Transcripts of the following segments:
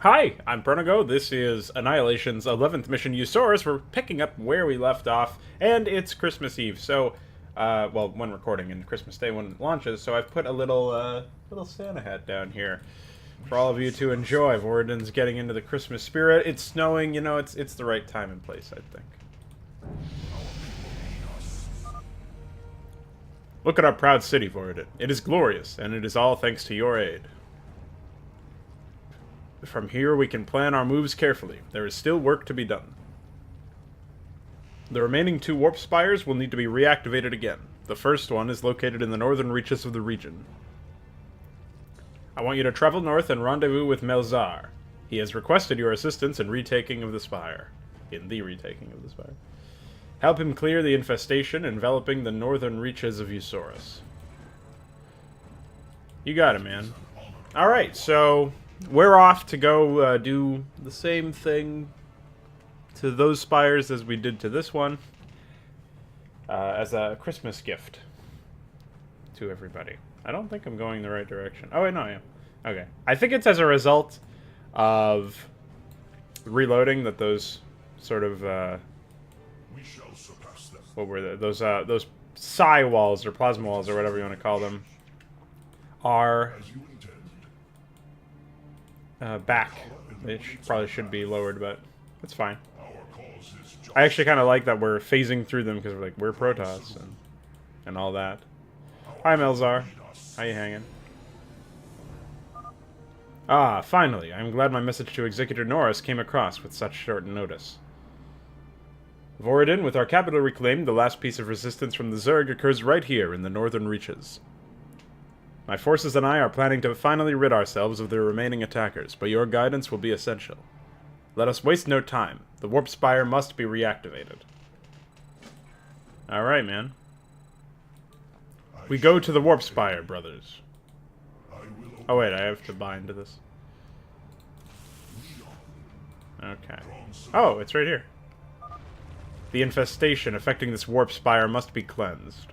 Hi, I'm Pronago. This is Annihilation's 11th mission, Ussorus. We're picking up where we left off, and it's Christmas Eve, so, well, when recording, and Christmas Day when it launches, so I've put a little Santa hat down here for all of you to enjoy. Voradin's getting into the Christmas spirit. It's snowing, you know, it's the right time and place, I think. Look at our proud city, Voradin. It is glorious, and it is all thanks to your aid. From here, we can plan our moves carefully. There is still work to be done. The remaining 2 warp spires will need to be reactivated again. The first one is located in the northern reaches of the region. I want you to travel north and rendezvous with Melzar. He has requested your assistance in the retaking of the spire. Help him clear the infestation enveloping the northern reaches of Ussorus. You got it, man. Alright, so we're off to go do the same thing to those spires as we did to this one, as a Christmas gift to everybody. I don't think I'm going the right direction. Oh, wait, no, I am. Okay. I think it's as a result of reloading that those sort of, We shall surpass them. what were those psi walls, or plasma walls, or whatever you want to call them, are As you intend. back. It probably should be lowered, but it's fine. Our cause is just. I actually kind of like that we're phasing through them because we're Protoss and all that. Hi, Melzar. How you hanging? Ah, finally. I'm glad my message to Executor Norris came across with such short notice. Voradin, with our capital reclaimed, the last piece of resistance from the Zerg occurs right here in the northern reaches. My forces and I are planning to finally rid ourselves of the remaining attackers, but your guidance will be essential. Let us waste no time. The warp spire must be reactivated. Alright, man. We go to the warp spire, brothers. Oh wait, I have to bind to this. Okay. Oh, it's right here. The infestation affecting this warp spire must be cleansed.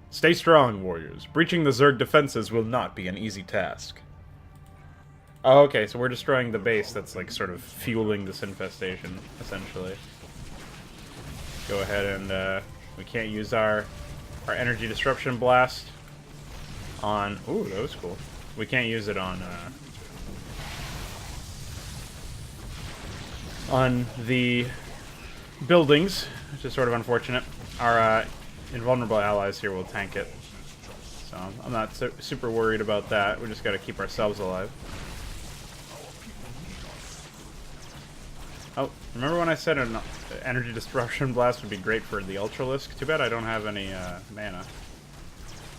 Stay strong, warriors. Breaching the Zerg defenses will not be an easy task. Oh, okay, so we're destroying the base that's, like, sort of fueling this infestation, essentially. Go ahead and, we can't use our energy disruption blast on... Ooh, that was cool. We can't use it on the buildings, which is sort of unfortunate. Our, invulnerable allies here will tank it. So, I'm not super worried about that. We just gotta keep ourselves alive. Oh, remember when I said an energy disruption blast would be great for the Ultralisk? Too bad I don't have any mana.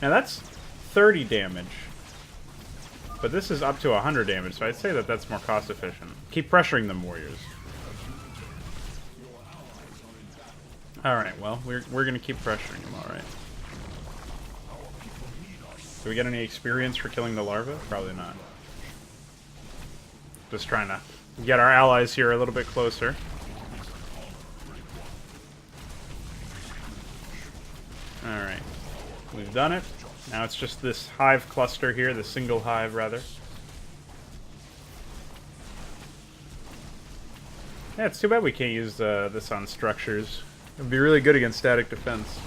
Now that's 30 damage. But this is up to 100 damage, so I'd say that that's more cost efficient. Keep pressuring them, warriors. Alright, well, we're gonna keep pressuring them, alright. Do we get any experience for killing the larva? Probably not. Just trying to get our allies here a little bit closer. Alright. We've done it. Now it's just this hive cluster here, the single hive, rather. Yeah, it's too bad we can't use this on structures. It would be really good against static defense.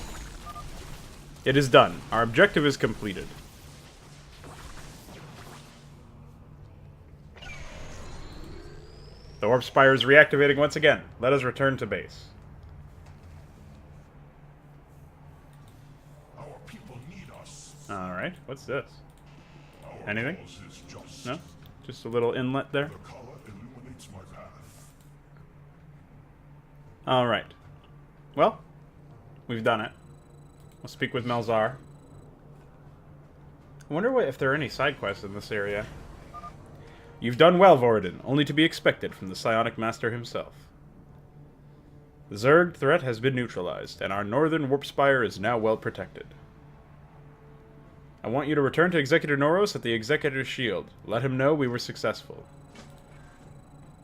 It is done. Our objective is completed. The warp spire is reactivating once again. Let us return to base. Our people need us. Alright, what's this? Our Anything? cause is just. No? Just a little inlet there? The color illuminates my path. Alright. Well, we've done it. We'll speak with Melzar. I wonder if there are any side quests in this area. You've done well, Voradin, only to be expected from the Psionic Master himself. The Zerg threat has been neutralized, and our northern warp spire is now well protected. I want you to return to Executor Noros at the Executor's Shield. Let him know we were successful.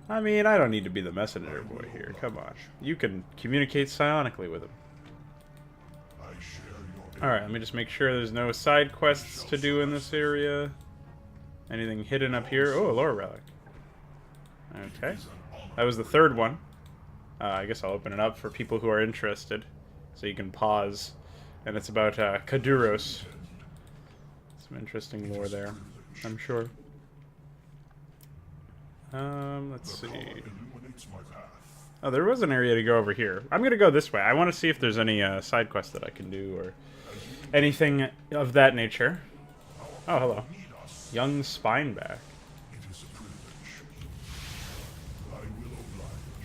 I mean, I don't need to be the messenger boy here. Come on. You can communicate psionically with him. I share your. Alright, let me just make sure there's no side quests to do in this area. Anything hidden up here? Oh, a lore relic. Okay. That was the third one. I guess I'll open it up for people who are interested. So you can pause. And it's about Kaduros. Some interesting lore there, I'm sure. Let's see. Oh, there was an area to go over here. I'm gonna go this way. I want to see if there's any side quests that I can do or anything of that nature. Oh, hello. Young Spineback.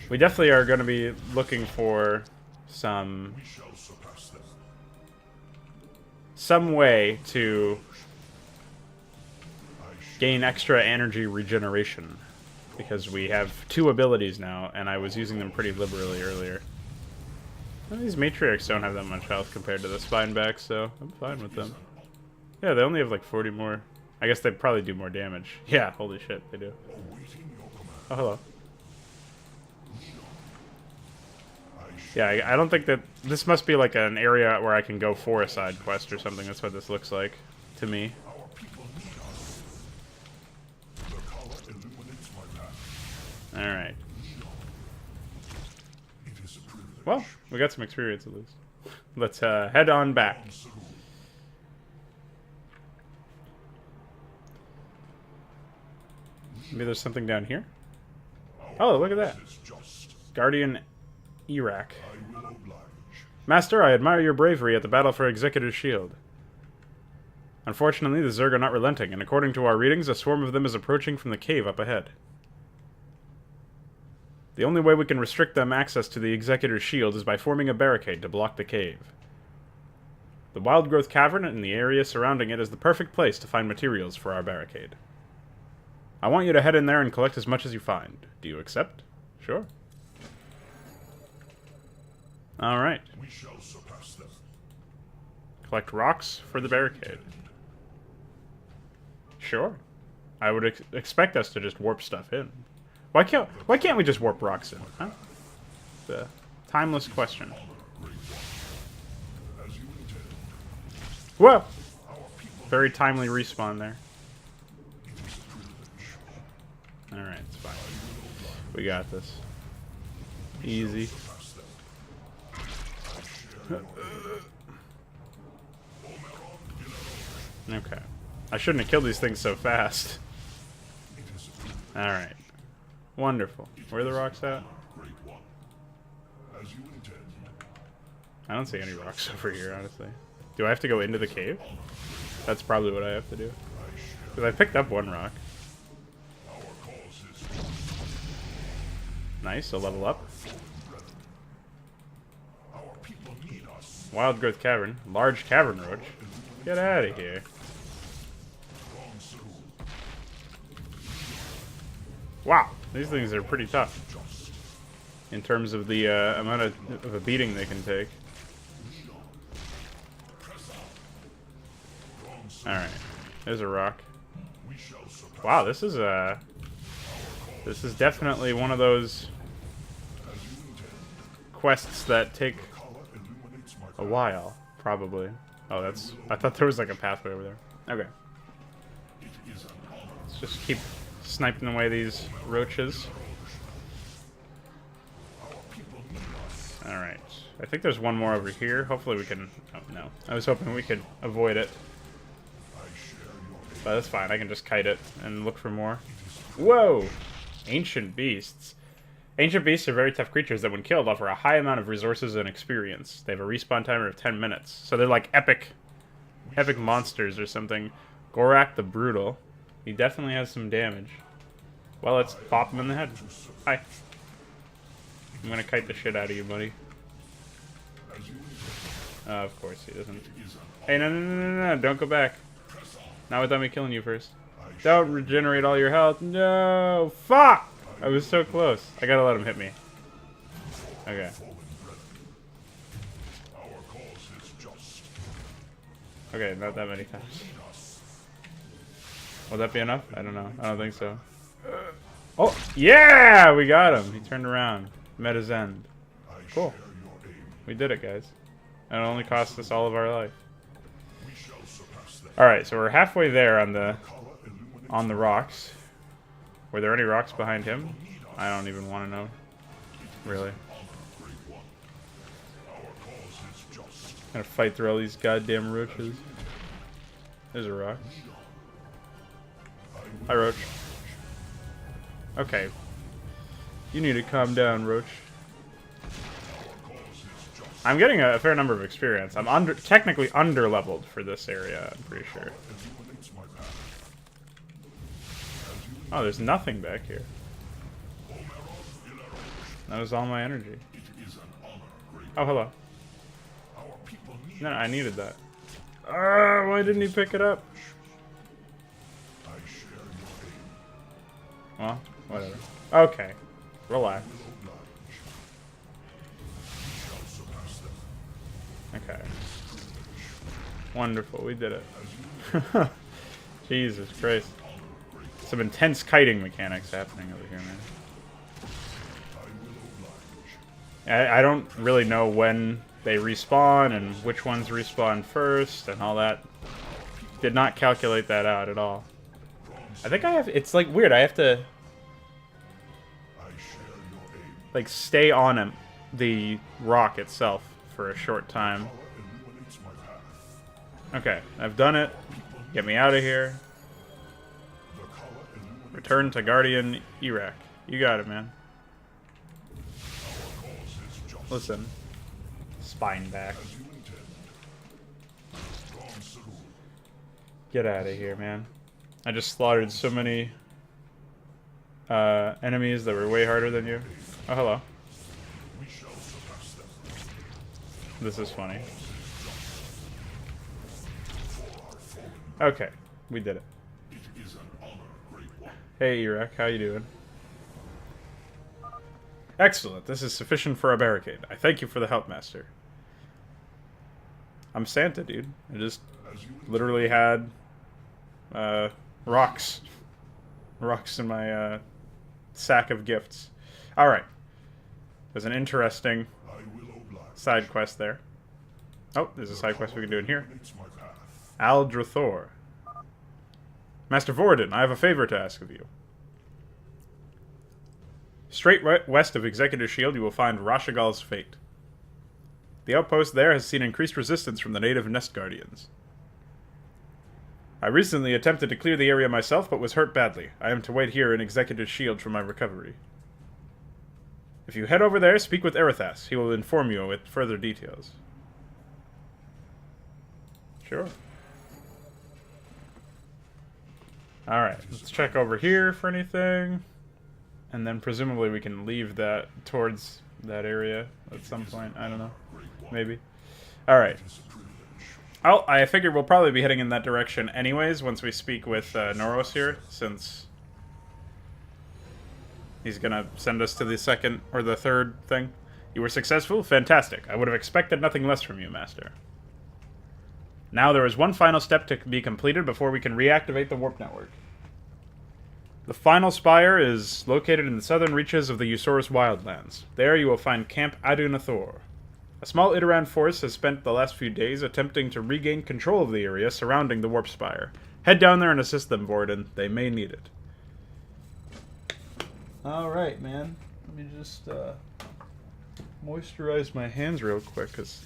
We definitely are going to be looking for some way to gain extra energy regeneration, because we have 2 abilities now, and I was using them pretty liberally earlier. Well, these Matriarchs don't have that much health compared to the Spinebacks, so I'm fine with them. Yeah, they only have like 40 more. I guess they probably do more damage. Yeah, holy shit, they do. Oh, hello. Yeah, I don't think that... This must be like an area where I can go for a side quest or something. That's what this looks like to me. Alright. Well, we got some experience at least. Let's head on back. Maybe there's something down here? Oh, look at that. Guardian Iraq. Master, I admire your bravery at the battle for Executor's Shield. Unfortunately, the Zerg are not relenting, and according to our readings, a swarm of them is approaching from the cave up ahead. The only way we can restrict them access to the Executor's Shield is by forming a barricade to block the cave. The Wild Growth Cavern and the area surrounding it is the perfect place to find materials for our barricade. I want you to head in there and collect as much as you find. Do you accept? Sure. Alright. We shall surpass them. Collect rocks for the barricade. Sure. I would expect us to just warp stuff in. Why can't we just warp rocks in, huh? The timeless question. Whoa! Very timely respawn there. Alright, it's fine. We got this. Easy. Okay. I shouldn't have killed these things so fast. Alright. Wonderful. Where are the rocks at? I don't see any rocks over here, honestly. Do I have to go into the cave? That's probably what I have to do. Because I picked up one rock. Nice, a level up. Wild Growth Cavern. Large Cavern Roach. Get out of here. Wow, these things are pretty tough. In terms of the amount of a beating they can take. Alright, there's a rock. Wow, this is definitely one of those quests that take a while, probably. Oh, I thought there was like a pathway over there. Okay. Let's just keep sniping away these roaches. Alright. I think there's one more over here. Hopefully we can... Oh, no. I was hoping we could avoid it. But that's fine. I can just kite it and look for more. Whoa! Ancient Beasts. Ancient Beasts are very tough creatures that when killed offer a high amount of resources and experience. They have a respawn timer of 10 minutes. So they're like epic monsters or something. Gorak the Brutal. He definitely has some damage. Well, let's pop him in the head. Hi. I'm gonna kite the shit out of you, buddy. Of course he doesn't. Hey, no, don't go back. Not without me killing you first. Don't regenerate all your health. No! Fuck! I was so close. I gotta let him hit me. Okay. Okay, not that many times. Will that be enough? I don't know. I don't think so. Oh! Yeah! We got him! He turned around. Met his end. Cool. We did it, guys. And it only cost us all of our life. Alright, so we're halfway there on the rocks. Were there any rocks behind him? I don't even want to know. Really. Gotta fight through all these goddamn roaches. There's a rock. Hi, Roach. Okay. You need to calm down, Roach. I'm getting a fair number of experience. I'm technically under-leveled for this area, I'm pretty sure. Oh, there's nothing back here. That was all my energy. Oh, hello. No, I needed that. Why didn't he pick it up? Well, whatever. Okay. Relax. Okay. Wonderful, we did it. Jesus Christ. Some intense kiting mechanics happening over here, man. I don't really know when they respawn and which ones respawn first and all that. Did not calculate that out at all. I think I have... It's like weird, I have to... like stay on the rock itself for a short time. Okay, I've done it. Get me out of here. Return to Guardian Iraq. You got it, man. Listen. Spine back. Get out of here, man. I just slaughtered so many enemies that were way harder than you. Oh, hello. This is funny. Okay, we did it. Hey, Iraq, how you doing? Excellent. This is sufficient for a barricade. I thank you for the help, Master. I'm Santa, dude. I just literally had rocks. Rocks in my sack of gifts. Alright. There's an interesting side quest there. Oh, there's a side quest we can do in here. Aldrathor. Master Vorden, I have a favor to ask of you. Straight west of Executive Shield, you will find Rashagal's Fate. The outpost there has seen increased resistance from the native Nest Guardians. I recently attempted to clear the area myself, but was hurt badly. I am to wait here in Executive Shield for my recovery. If you head over there, speak with Erithas. He will inform you with further details. Sure. Alright, let's check over here for anything. And then presumably we can leave that towards that area at some point. I don't know. Maybe. Alright. Oh, I figure we'll probably be heading in that direction anyways once we speak with Noros here, since he's gonna send us to the second or the third thing. You were successful? Fantastic. I would have expected nothing less from you, Master. Now there is one final step to be completed before we can reactivate the warp network. The final spire is located in the southern reaches of the Ussorus wildlands. There you will find Camp Adunathor. A small Iteran force has spent the last few days attempting to regain control of the area surrounding the warp spire. Head down there and assist them, Vorden. They may need it. Alright, man. Let me just moisturize my hands real quick, because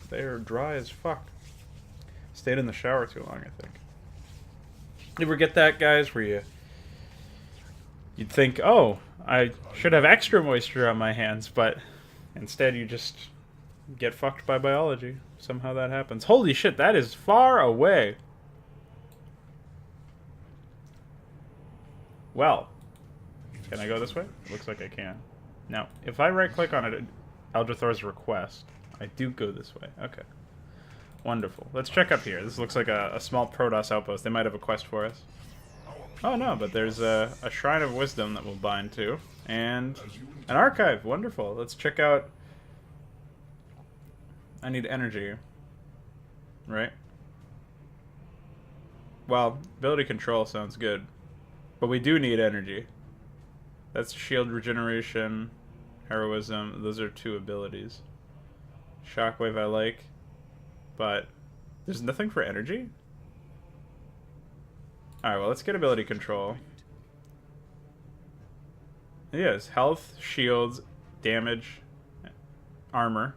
they are dry as fuck. Stayed in the shower too long, I think. You ever get that, guys, where you'd think, oh, I should have extra moisture on my hands, but instead you just get fucked by biology. Somehow that happens. Holy shit, that is far away. Well, can I go this way? Looks like I can. Now, if I right-click on it, Aldrathor's request, I do go this way. Okay. Wonderful. Let's check up here. This looks like a small Protoss outpost. They might have a quest for us. Oh no, but there's a Shrine of Wisdom that we'll bind to. And an archive. Wonderful. Let's check out... I need energy. Right? Well, ability control sounds good. But we do need energy. That's shield regeneration, heroism. Those are two abilities. Shockwave I like. But there's nothing for energy? Alright, well, let's get ability control. Yes, health, shields, damage, armor,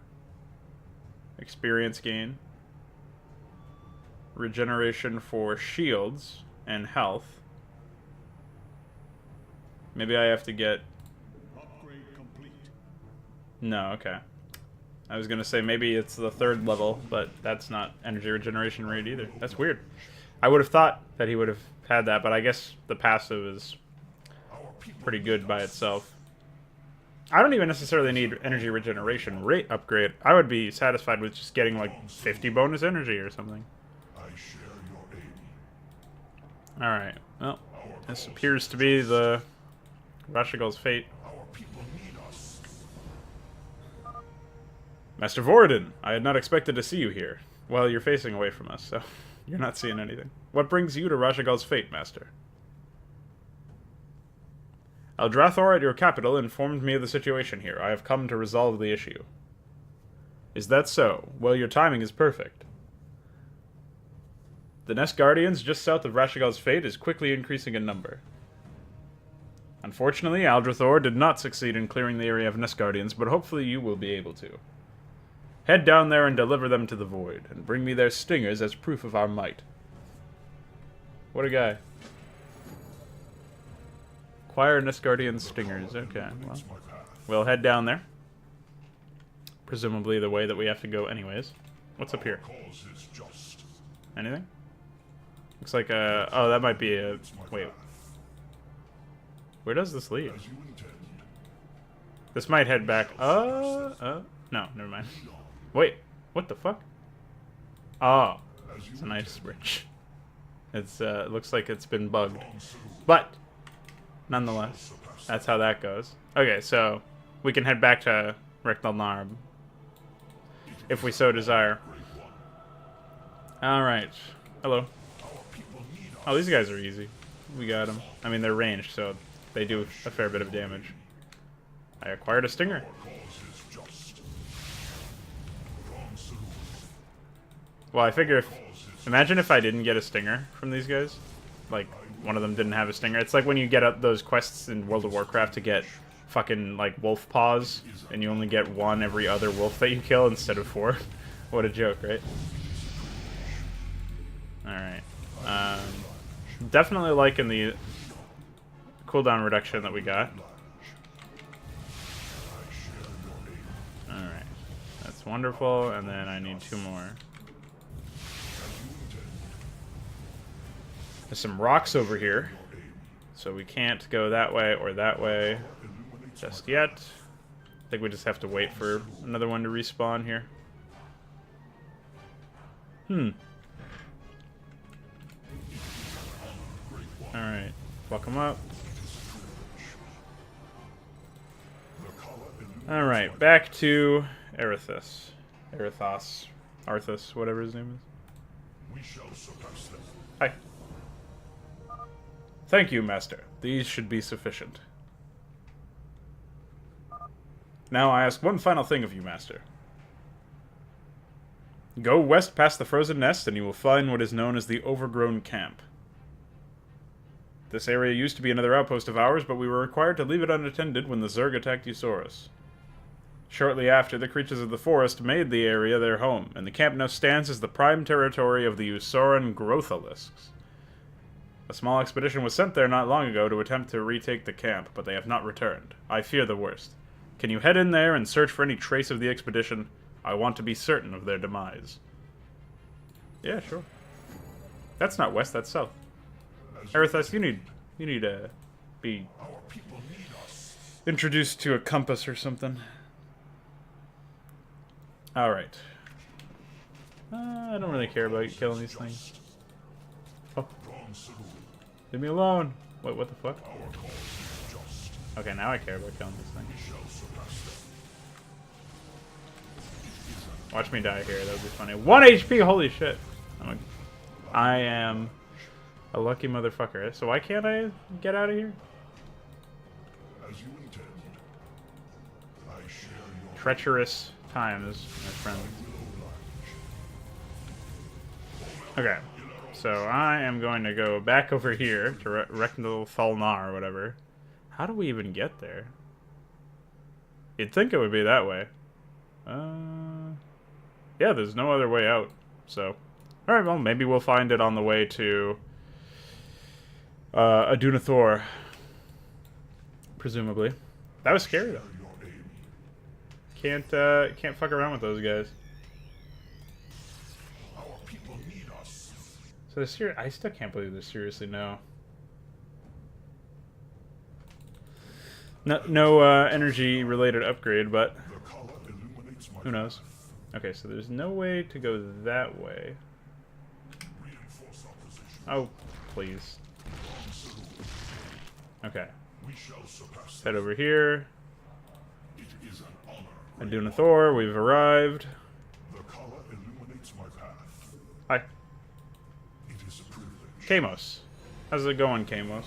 experience gain, regeneration for shields and health. Maybe I have to get... Upgrade complete. No, okay. I was gonna say maybe it's the 3rd level, but that's not energy regeneration rate either. That's weird. I would have thought that he would have had that, but I guess the passive is pretty good by itself. I don't even necessarily need energy regeneration rate upgrade. I would be satisfied with just getting like 50 bonus energy or something. I share your aim. Alright, well, this appears to be the Rashigal's fate. Our people need us. Master Voradin, I had not expected to see you here. Well, you're facing away from us, so you're not seeing anything. What brings you to Rashigal's fate, Master? Eldrathor at your capital informed me of the situation here. I have come to resolve the issue. Is that so? Well, your timing is perfect. The Nest Guardians just south of Rashigal's fate is quickly increasing in number. Unfortunately, Eldrathor did not succeed in clearing the area of Nest Guardians, but hopefully you will be able to. Head down there and deliver them to the Void, and bring me their stingers as proof of our might. What a guy. Acquire Nest Guardian stingers. Okay, well, we'll head down there. Presumably the way that we have to go anyways. What's up here? Cause is just. Anything? Looks like a... Oh, that might be a... Wait. Where does this lead? As you intend. This might head back... No, never mind. Wait, what the fuck? Oh, it's a nice bridge. It's, it looks like it's been bugged. But, nonetheless, that's how that goes. Okay, so, we can head back to Rectal Narb. If we so desire. Alright. Hello. Oh, these guys are easy. We got them. I mean, they're ranged, so they do a fair bit of damage. I acquired a stinger. Well, I figure if... Imagine if I didn't get a stinger from these guys. Like, one of them didn't have a stinger. It's like when you get up those quests in World of Warcraft to get fucking, like, wolf paws, and you only get one every other wolf that you kill instead of 4. What a joke, right? Alright. Definitely liking the cooldown reduction that we got. Alright. That's wonderful, and then I need 2 more. There's some rocks over here, so we can't go that way or that way just yet. I think we just have to wait for another one to respawn here. Alright, fuck them up. Alright, back to Arthas. Arthas, whatever his name is. We shall surpass them. Hi. Thank you, Master. These should be sufficient. Now I ask one final thing of you, Master. Go west past the Frozen Nest and you will find what is known as the Overgrown Camp. This area used to be another outpost of ours, but we were required to leave it unattended when the Zerg attacked Ussorus. Shortly after, the creatures of the forest made the area their home, and the camp now stands as the prime territory of the Ussoran Growthalisks. A small expedition was sent there not long ago to attempt to retake the camp, but they have not returned. I fear the worst. Can you head in there and search for any trace of the expedition? I want to be certain of their demise. Yeah, sure. That's not west, that's south. Arthas, you need to be introduced to a compass or something. Alright. I don't really care about killing these things. Oh. Leave me alone! Wait, what the fuck? Okay, now I care about killing these things. Watch me die here, that would be funny. 1 HP, holy shit! I am a lucky motherfucker. So why can't I get out of here? As you intend. I share your Treacherous times, my friend. Okay, so I am going to go back over here to Rectal Thalnar or whatever. How do we even get there? You'd think it would be that way. Yeah, there's no other way out. So, alright, well, maybe we'll find it on the way to Adunathor. Presumably. That was scary, though. Can't fuck around with those guys. So I still can't believe there's seriously no energy related upgrade, but who knows? Okay, so there's no way to go that way. Oh, please. Okay. Head over here. Adunathor, we've arrived. Hi. Kamos. How's it going, Kamos?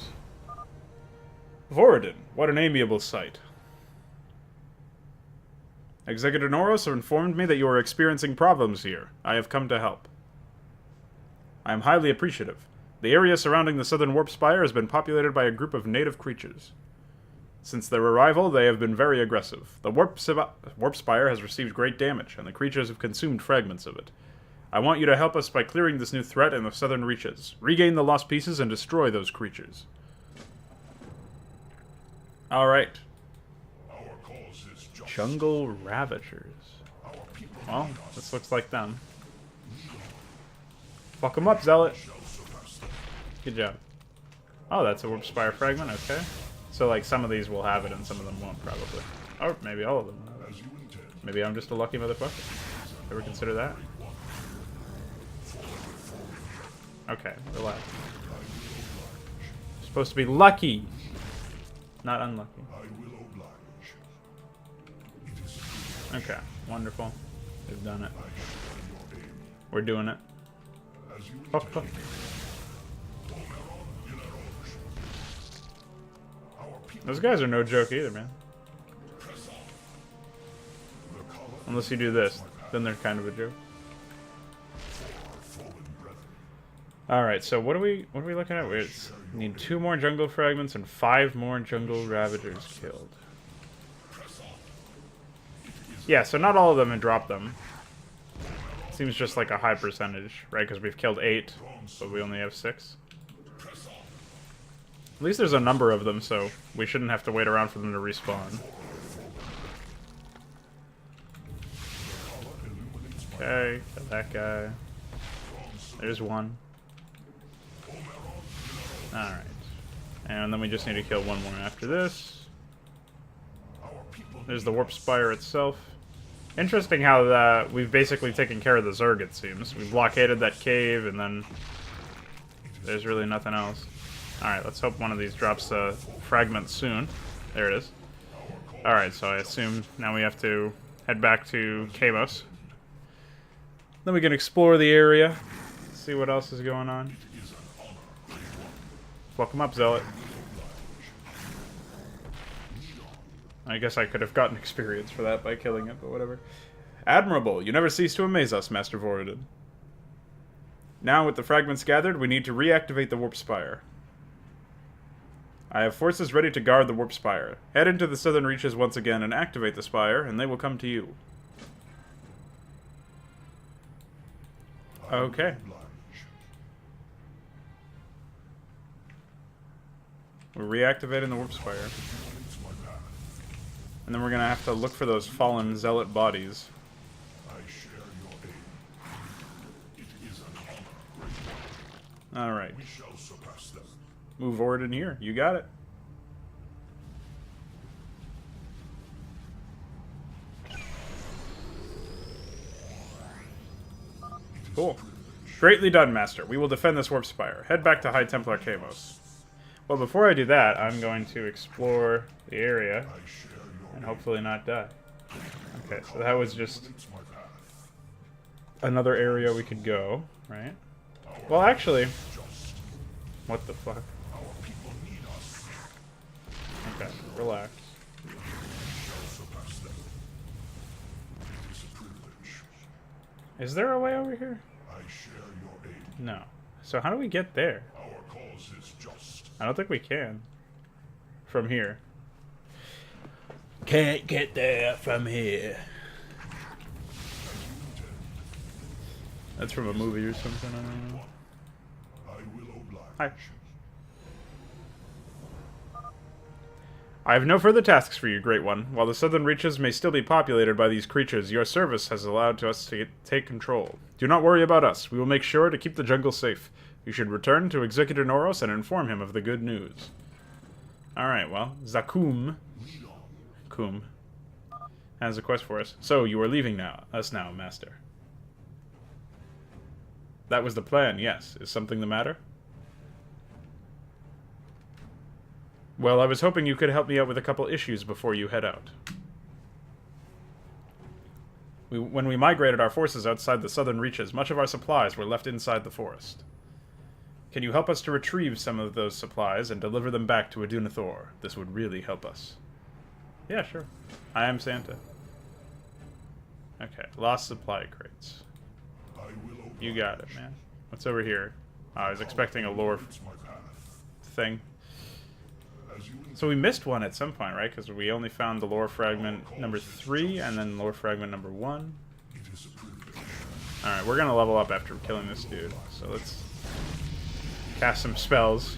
Voradin, what an amiable sight. Executor Noros informed me that you are experiencing problems here. I have come to help. I am highly appreciative. The area surrounding the southern warp spire has been populated by a group of native creatures. Since their arrival, they have been very aggressive. The warp spire has received great damage, and the creatures have consumed fragments of it. I want you to help us by clearing this new threat in the southern reaches. Regain the lost pieces and destroy those creatures. Alright. Jungle Ravagers. Well, this looks like them. Fuck them up, Zealot. Good job. Oh, that's a warp spire fragment, okay. So, like, some of these will have it and some of them won't, probably. Or maybe all of them. Maybe I'm just a lucky motherfucker. Ever consider that? Okay, relax. You're supposed to be lucky, not unlucky. Okay, wonderful. We've done it. We're doing it. Oh, oh. Those guys are no joke either, man. Unless you do this, then they're kind of a joke. Alright, so what are we looking at? We need 2 more jungle fragments and 5 more jungle ravagers killed. Yeah, so not all of them had dropped them. Seems just like a high percentage, right? Because we've killed 8, but we only have 6. At least there's a number of them, so we shouldn't have to wait around for them to respawn. Okay, got that guy. There's one. Alright. And then we just need to kill one more after this. There's the warp spire itself. Interesting how we've basically taken care of the Zerg, it seems. We blockaded that cave, and then there's really nothing else. Alright, let's hope one of these drops a fragment soon. There it is. Alright, so I assume now we have to head back to Kamos. Then we can explore the area, see what else is going on. Welcome up, Zealot. I guess I could have gotten experience for that by killing it, but whatever. Admirable! You never cease to amaze us, Master Voradin. Now, with the fragments gathered, we need to reactivate the warp spire. I have forces ready to guard the warp spire. Head into the southern reaches once again and activate the spire, and they will come to you. Okay. We're reactivating the warp spire. And then we're gonna have to look for those fallen zealot bodies. Alright. Move forward in here. You got it. Cool. Greatly done, Master. We will defend this warp spire. Head back to High Templar Kamos. Well, before I do that, I'm going to explore the area and hopefully not die. Okay, so that was just another area we could go, right? Well, actually, what the fuck? Okay, relax. Is there a way over here? No. So how do we get there? I don't think we can. from here. Can't get there from here. That's from a movie or something, I don't know. I will oblige. Hi. I have no further tasks for you, Great One. While the southern reaches may still be populated by these creatures, your service has allowed us to take control. Do not worry about us. We will make sure to keep the jungle safe. You should return to Executor Noros and inform him of the good news. Alright, well, Zakum Kum has a quest for us. So, you are leaving us now, Master. That was the plan, yes. Is something the matter? Well, I was hoping you could help me out with a couple issues before you head out. When we migrated our forces outside the southern reaches, much of our supplies were left inside the forest. Can you help us to retrieve some of those supplies and deliver them back to Adunathor? This would really help us. Yeah, sure. I am Santa. Okay, lost supply crates. You got it, man. What's over here? I was expecting a lore thing. So we missed one at some point, right? Because we only found the lore fragment number 3 and then lore fragment number 1. Alright, we're gonna level up after killing this dude. So let's cast some spells.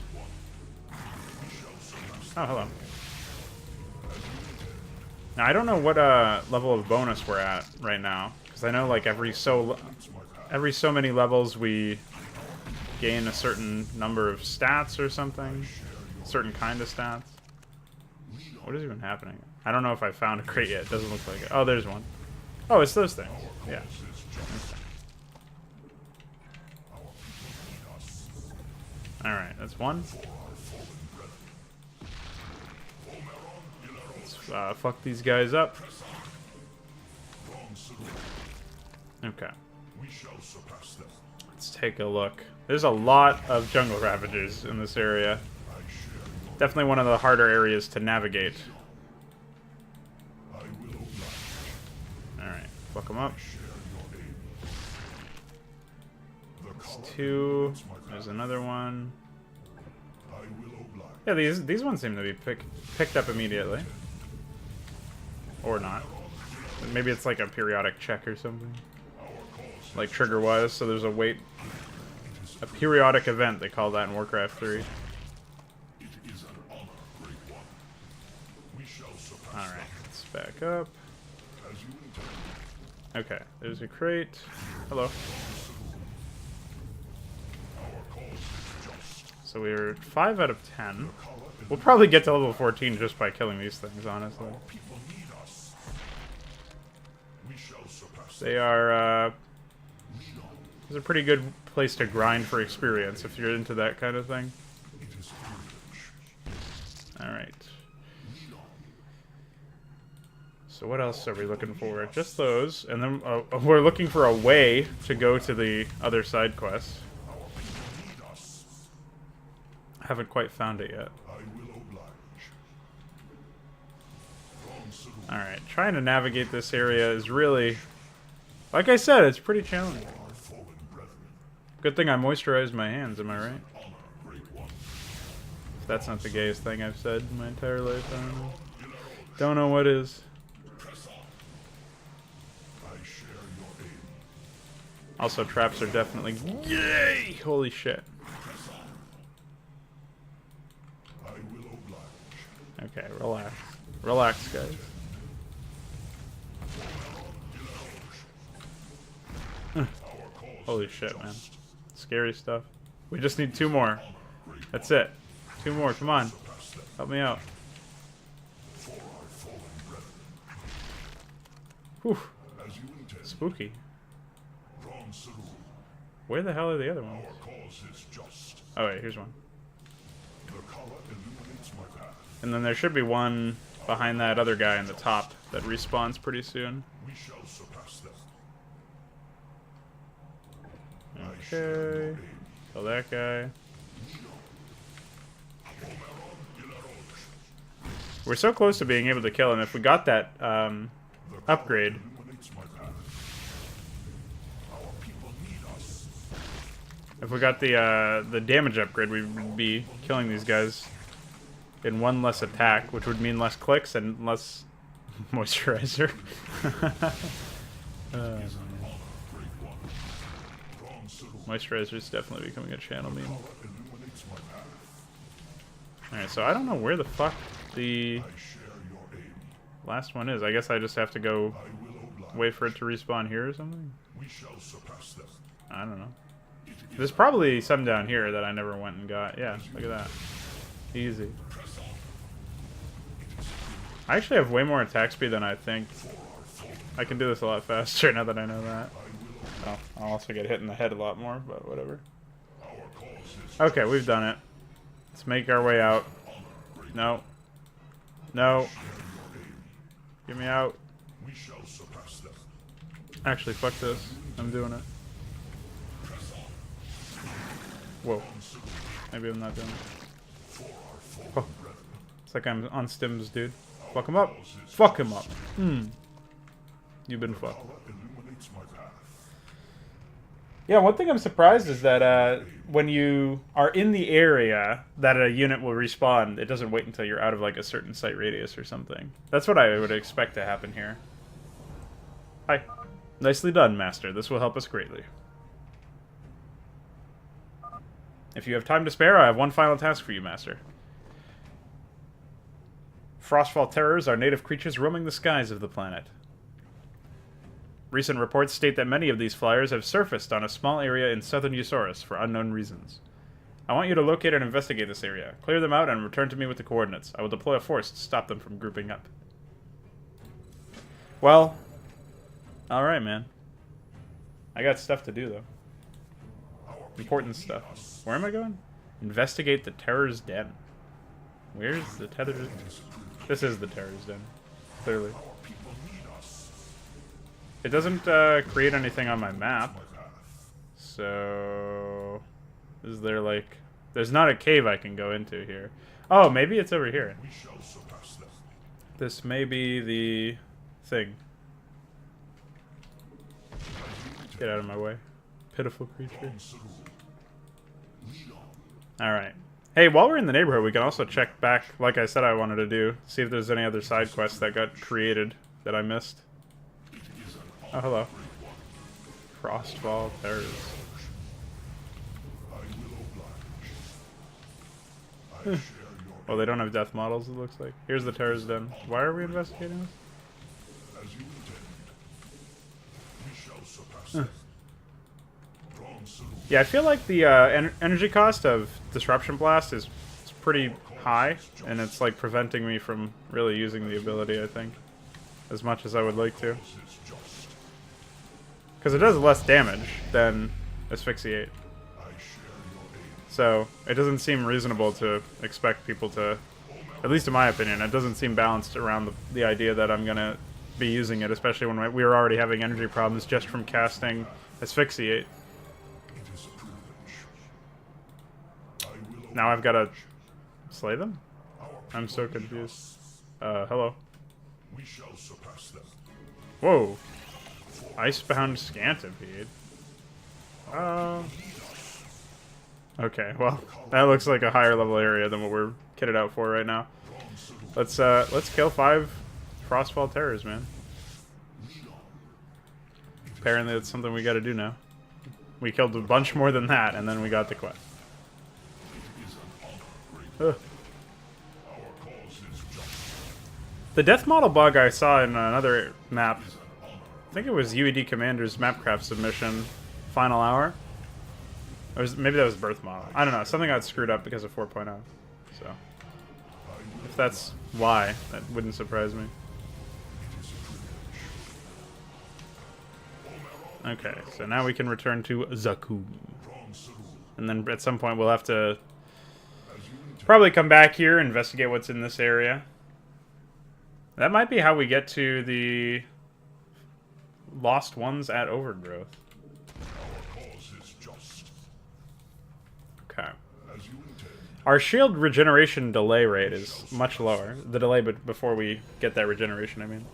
Oh, hello. Now, I don't know what level of bonus we're at right now. Because I know, like, every so many levels we gain a certain number of stats or something. A certain kind of stats. What is even happening? I don't know if I found a crate yet. It doesn't look like it. Oh, there's one. Oh, it's those things. Yeah. Alright, that's one. Let's fuck these guys up. Okay. Let's take a look. There's a lot of jungle ravagers in this area. Definitely one of the harder areas to navigate. Alright, fuck them up. That's 2. There's another one. Yeah, these ones seem to be picked up immediately. Or not. Maybe it's like a periodic check or something. Like trigger-wise, so there's a wait. A periodic event, they call that in Warcraft 3. Alright, let's back up. Okay, there's a crate. Hello. So we're 5 out of 10. We'll probably get to level 14 just by killing these things, honestly. They are, it's a pretty good place to grind for experience if you're into that kind of thing. Alright. So what else are we looking for? Just those, and then we're looking for a way to go to the other side quest. Haven't quite found it yet. Alright, trying to navigate this area is really... Like I said, it's pretty challenging. Good thing I moisturized my hands, am I right? If that's not the gayest thing I've said in my entire life, I don't know. Don't know what is. Also, traps are definitely... Yay! Holy shit. Okay, relax. Relax, guys. Holy shit, man. Scary stuff. We just need 2 more. That's it. 2 more, come on. Help me out. Whew. Spooky. Where the hell are the other ones? Oh wait, here's one. And then there should be one behind that other guy in the top that respawns pretty soon. Okay. Kill that guy. We're so close to being able to kill him. If we got that upgrade. If we got the damage upgrade, we'd be killing these guys in one less attack, which would mean less clicks and less moisturizer. Moisturizer is definitely becoming a channel meme. Alright, so I don't know where the fuck the last one is. I guess I just have to go wait for it to respawn here or something? I don't know. There's probably some down here that I never went and got. Yeah, look at that. Easy. I actually have way more attack speed than I think. I can do this a lot faster now that I know that. Oh, I'll also get hit in the head a lot more, but whatever. Okay, we've done it. Let's make our way out. No. No. Get me out. Actually, fuck this. I'm doing it. Whoa. Maybe I'm not doing it. Oh. It's like I'm on stims, dude. Fuck him up. Fuck him up. You've been fucked. Yeah, one thing I'm surprised is that when you are in the area that a unit will respawn, it doesn't wait until you're out of like a certain site radius or something. That's what I would expect to happen here. Hi. Nicely done, Master. This will help us greatly. If you have time to spare, I have one final task for you, Master. Frostfall terrors are native creatures roaming the skies of the planet. Recent reports state that many of these flyers have surfaced on a small area in southern Ussorus for unknown reasons. I want you to locate and investigate this area. Clear them out and return to me with the coordinates. I will deploy a force to stop them from grouping up. Well, alright, man. I got stuff to do, though. Important stuff. Where am I going? Investigate the Terror's Den. Where's the Terror's Den? This is the Terror's Den. Clearly. It doesn't create anything on my map. So... is there like... there's not a cave I can go into here. Oh, maybe it's over here. This may be the thing. Get out of my way. Pitiful creature. Alright. Hey, while we're in the neighborhood, we can also check back, like I said I wanted to do. See if there's any other side quests that got created that I missed. Oh, hello. Frostfall terrors. Well, they don't have death models, it looks like. Here's the Terror's Den. Why are we investigating this? Yeah, I feel like the energy cost of Disruption Blast is pretty high, and it's like preventing me from really using the ability, I think, as much as I would like to. Because it does less damage than Asphyxiate. So, it doesn't seem reasonable to expect people to, at least in my opinion, it doesn't seem balanced around the idea that I'm going to be using it, especially when we were already having energy problems just from casting Asphyxiate. Now I've got to slay them? I'm so confused. Hello. Whoa. Icebound Scantipede. Okay, well, that looks like a higher level area than what we're kitted out for right now. Let's kill 5 Frostfall Terrors, man. Apparently that's something we gotta do now. We killed a bunch more than that, and then we got the quest. Ugh. The death model bug I saw in another map, I think it was UED Commander's Mapcraft submission, final hour. Or maybe that was birth model. I don't know. Something got screwed up because of 4.0. So, if that's why, that wouldn't surprise me. Okay, so now we can return to Zakum. And then at some point we'll have to probably come back here and investigate what's in this area. That might be how we get to the lost ones at Overgrowth. Okay. Our shield regeneration delay rate is much lower. The delay before we get that regeneration, I mean.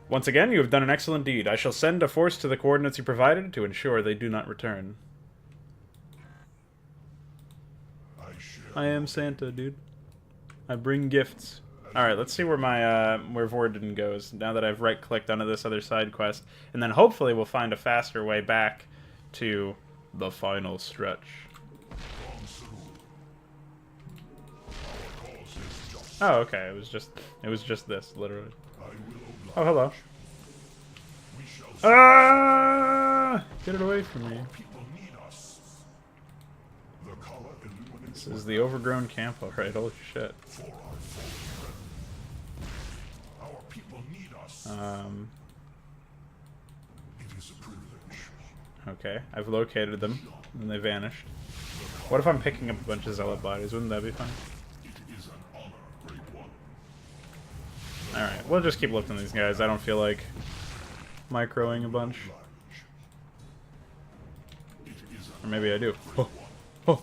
Once again, you have done an excellent deed. I shall send a force to the coordinates you provided to ensure they do not return. I am Santa, dude. I bring gifts. Alright, let's see where my, where Vorden goes, now that I've right-clicked onto this other side quest. And then hopefully we'll find a faster way back to the final stretch. Oh, okay, it was just this, literally. Oh, hello. Ah! Get it away from me. This is the overgrown camp, alright, holy shit. Okay, I've located them, and they vanished. What if I'm picking up a bunch of zealot bodies? Wouldn't that be fun? Alright, we'll just keep lifting these guys. I don't feel like microing a bunch. Or maybe I do. Oh. Oh.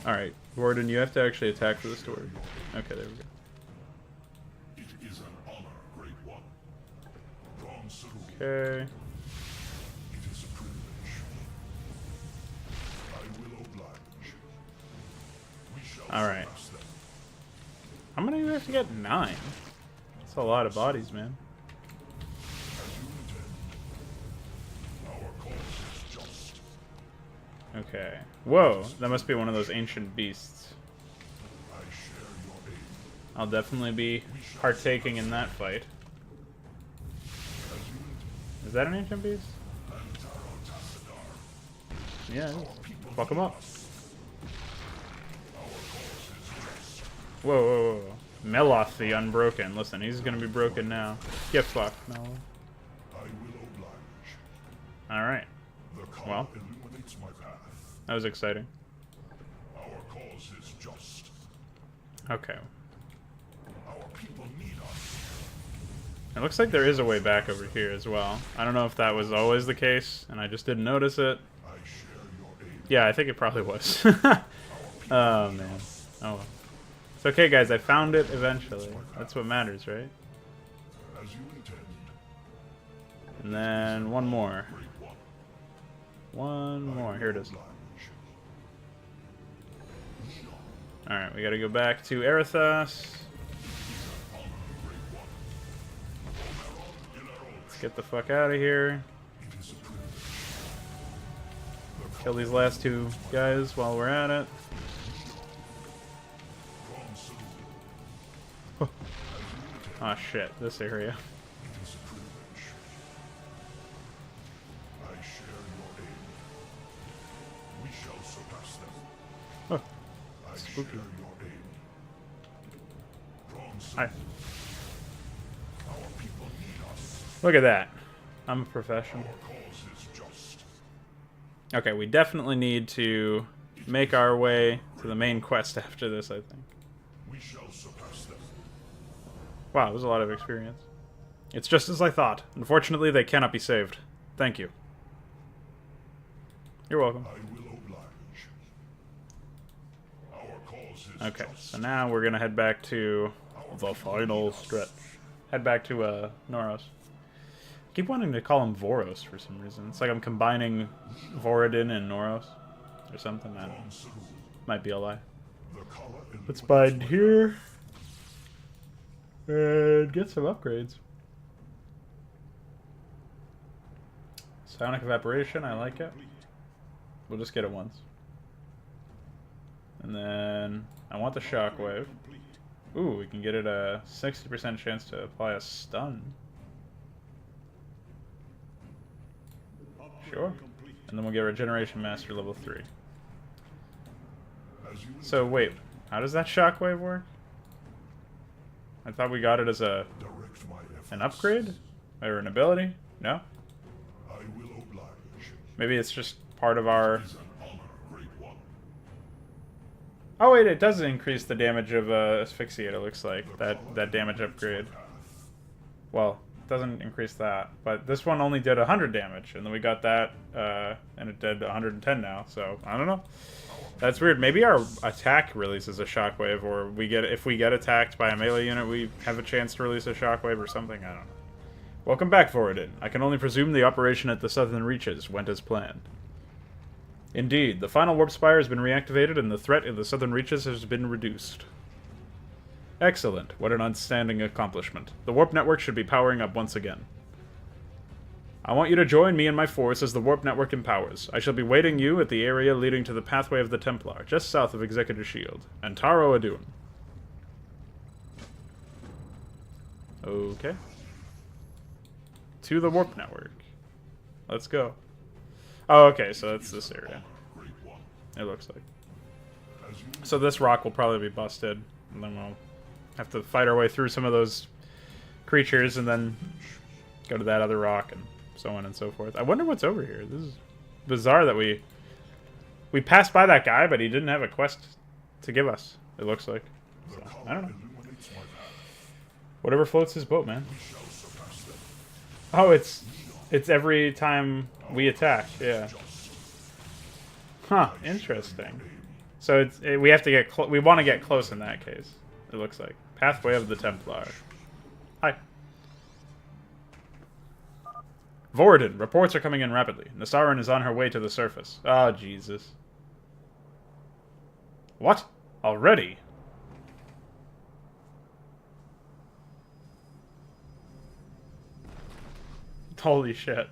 Alright, Gordon, you have to actually attack for this to work. Okay, there we go. Okay. Alright. How many do we have to get? 9. That's a lot of bodies, man. Okay. Whoa, that must be one of those ancient beasts. I'll definitely be partaking in that fight. Is that an ancient beast? Yeah, it is. Fuck him up. Whoa, whoa, whoa. Meloth the Unbroken. Listen, he's gonna be broken now. Get fucked, Meloth. Alright. Well, that was exciting. Okay. It looks like there is a way back over here as well. I don't know if that was always the case, and I just didn't notice it. Yeah, I think it probably was. Oh, man. Oh, well. It's okay, guys. I found it eventually. That's what matters, right? And then one more. One more. Here it is. Alright, we gotta go back to Erithos. Let's get the fuck out of here. Kill these last 2 guys while we're at it. Oh shit, this area. Oh, spooky. Hi. Look at that. I'm a professional. Okay, we definitely need to make our way to the main quest after this, I think. Wow, it was a lot of experience. It's just as I thought. Unfortunately, they cannot be saved. Thank you. You're welcome. Okay, so now we're gonna head back to the final stretch. Head back to, Noros. I keep wanting to call him Voros for some reason. It's like I'm combining Voradin and Noros. Or something, I don't know. Might be a lie. Let's bind here. And get some upgrades. Sonic Evaporation, I like it. We'll just get it once. And then I want the Shockwave. Ooh, we can get it a 60% chance to apply a stun. Sure. And then we'll get Regeneration Master level 3. So wait, how does that Shockwave work? I thought we got it as an upgrade? Or an ability? No? Maybe it's just part of our... Oh wait, it does increase the damage of Asphyxiate, it looks like. That damage upgrade. Well, it doesn't increase that. But this one only did 100 damage, and then we got that, and it did 110 now, so I don't know. That's weird. Maybe our attack releases a shockwave, or if we get attacked by a melee unit, we have a chance to release a shockwave or something. I don't know. Welcome back, Voradin. I can only presume the operation at the Southern Reaches went as planned. Indeed, the final warp spire has been reactivated, and the threat in the Southern Reaches has been reduced. Excellent. What an outstanding accomplishment. The warp network should be powering up once again. I want you to join me and my force as the warp network empowers. I shall be waiting you at the area leading to the pathway of the Templar, just south of Executor Shield. And Taro Adun. Okay. To the warp network. Let's go. Oh, okay, so that's this area. It looks like. So this rock will probably be busted, and then we'll have to fight our way through some of those creatures, and then go to that other rock, and so on and so forth. I wonder what's over here. This is bizarre that we passed by that guy, but he didn't have a quest to give us, it looks like. So, I don't know. Whatever floats his boat, man. Oh, it's every time we attack, yeah. Huh, interesting. So we have to get we want to get close in that case, it looks like. Pathway of the Templar. Hi. Voradin, reports are coming in rapidly. Nasaran is on her way to the surface. Oh, Jesus. What? Already? Holy shit.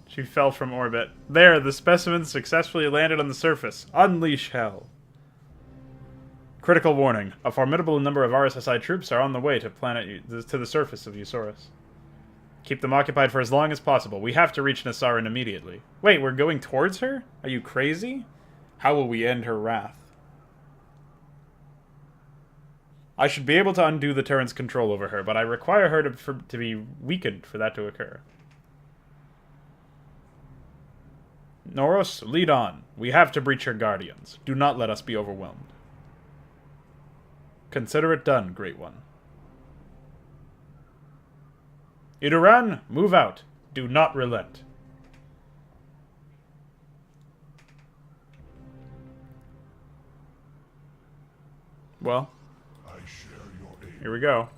She fell from orbit. There, the specimen successfully landed on the surface. Unleash hell. Critical warning. A formidable number of RSSI troops are on the way to the surface of Ussorus. Keep them occupied for as long as possible. We have to reach Nasaran immediately. Wait, we're going towards her? Are you crazy? How will we end her wrath? I should be able to undo the Terran's control over her, but I require her to be weakened for that to occur. Noros, lead on. We have to breach her guardians. Do not let us be overwhelmed. Consider it done, Great One. Iduran, move out. Do not relent. Well, here we go.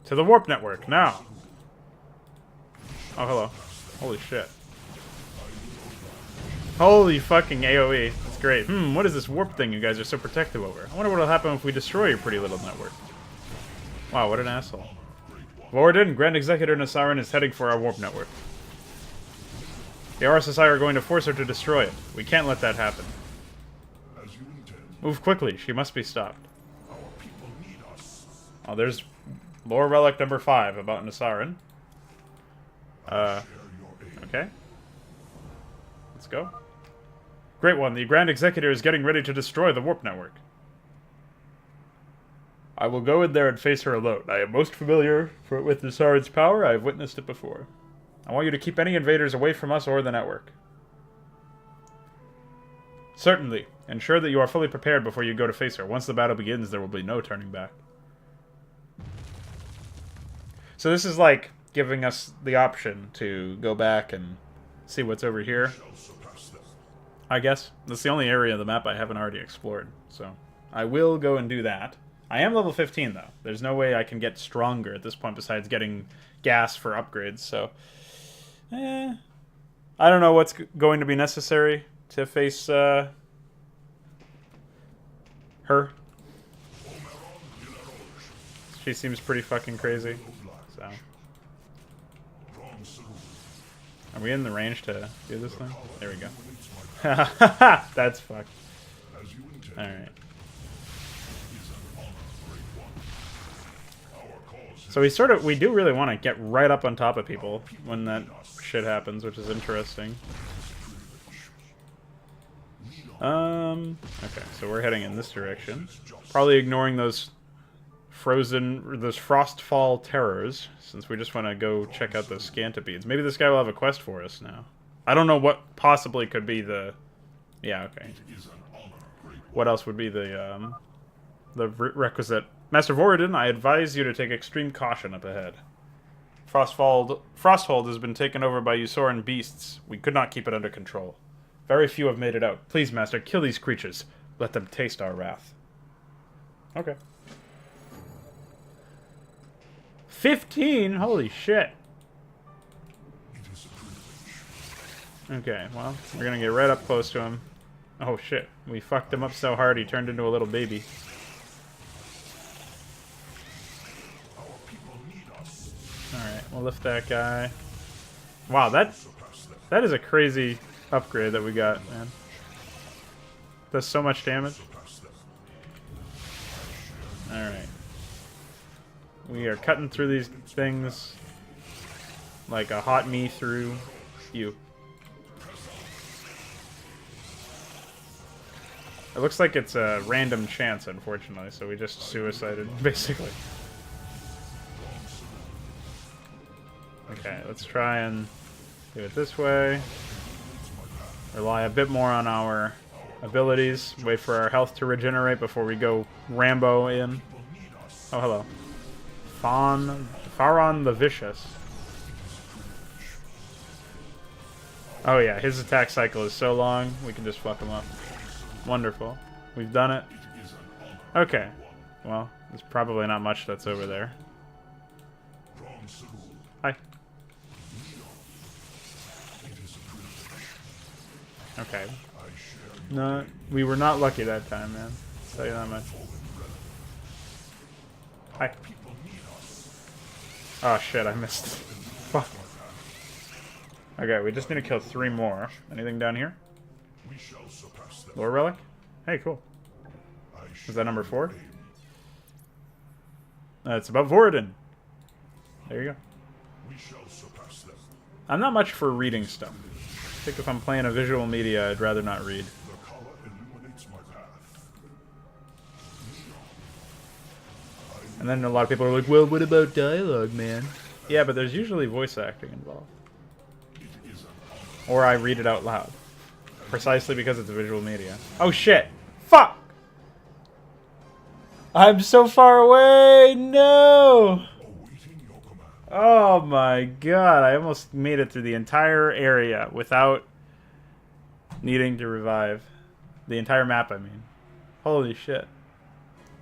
To the warp network, now. Oh, hello. Holy shit. Holy fucking AoE. That's great. What is this warp thing you guys are so protective over? I wonder what'll happen if we destroy your pretty little network. Wow, what an asshole. Voradin, Grand Executor Nasaran is heading for our warp network. The RSSI are going to force her to destroy it. We can't let that happen. Move quickly. She must be stopped. Oh, there's lore relic number 5 about Nasaran. Okay. Let's go. Great One, the Grand Executor is getting ready to destroy the warp network. I will go in there and face her alone. I am most familiar with Nasaran's power. I have witnessed it before. I want you to keep any invaders away from us or the network. Certainly. Ensure that you are fully prepared before you go to face her. Once the battle begins, there will be no turning back. So this is like giving us the option to go back and see what's over here. I guess. That's the only area of the map I haven't already explored. So I will go and do that. I am level 15, though. There's no way I can get stronger at this point besides getting gas for upgrades, so... I don't know what's going to be necessary to face, her. She seems pretty fucking crazy, so... Are we in the range to do this thing? There we go. That's fucked. Alright. So we do really want to get right up on top of people when that shit happens, which is interesting. Okay, so we're heading in this direction. Probably ignoring those frostfall terrors, since we just want to go check out those scantipedes. Maybe this guy will have a quest for us now. I don't know what possibly could be the... Yeah, okay. What else would be the requisite... Master Voradin, I advise you to take extreme caution up ahead. Frosthold has been taken over by Ussoran beasts. We could not keep it under control. Very few have made it out. Please, Master, kill these creatures. Let them taste our wrath. Okay. 15? Holy shit. Okay, well, we're gonna get right up close to him. Oh shit, we fucked him up so hard he turned into a little baby. We'll lift that guy. Wow, that is a crazy upgrade that we got, man. Does so much damage. Alright. We are cutting through these things like a hot me through you. It looks like it's a random chance, unfortunately, so we just suicided, basically. Okay, let's try and do it this way. Rely a bit more on our abilities. Wait for our health to regenerate before we go Rambo in. Oh, hello. Faron the Vicious. Oh yeah, his attack cycle is so long, we can just fuck him up. Wonderful. We've done it. Okay. Well, there's probably not much that's over there. Hi. Okay. No, we were not lucky that time, man. I'll tell you that much. Hi. Oh shit, I missed. Fuck. Okay, we just need to kill 3 more. Anything down here? Lore relic? Hey, cool. Is that number 4? It's about Voradin. There you go. I'm not much for reading stuff. I think if I'm playing a visual media, I'd rather not read. And then a lot of people are like, well, what about dialogue, man? Yeah, but there's usually voice acting involved. Or I read it out loud. Precisely because it's a visual media. Oh shit! Fuck! I'm so far away! No! Oh my god, I almost made it through the entire area without needing to revive. The entire map, I mean. Holy shit.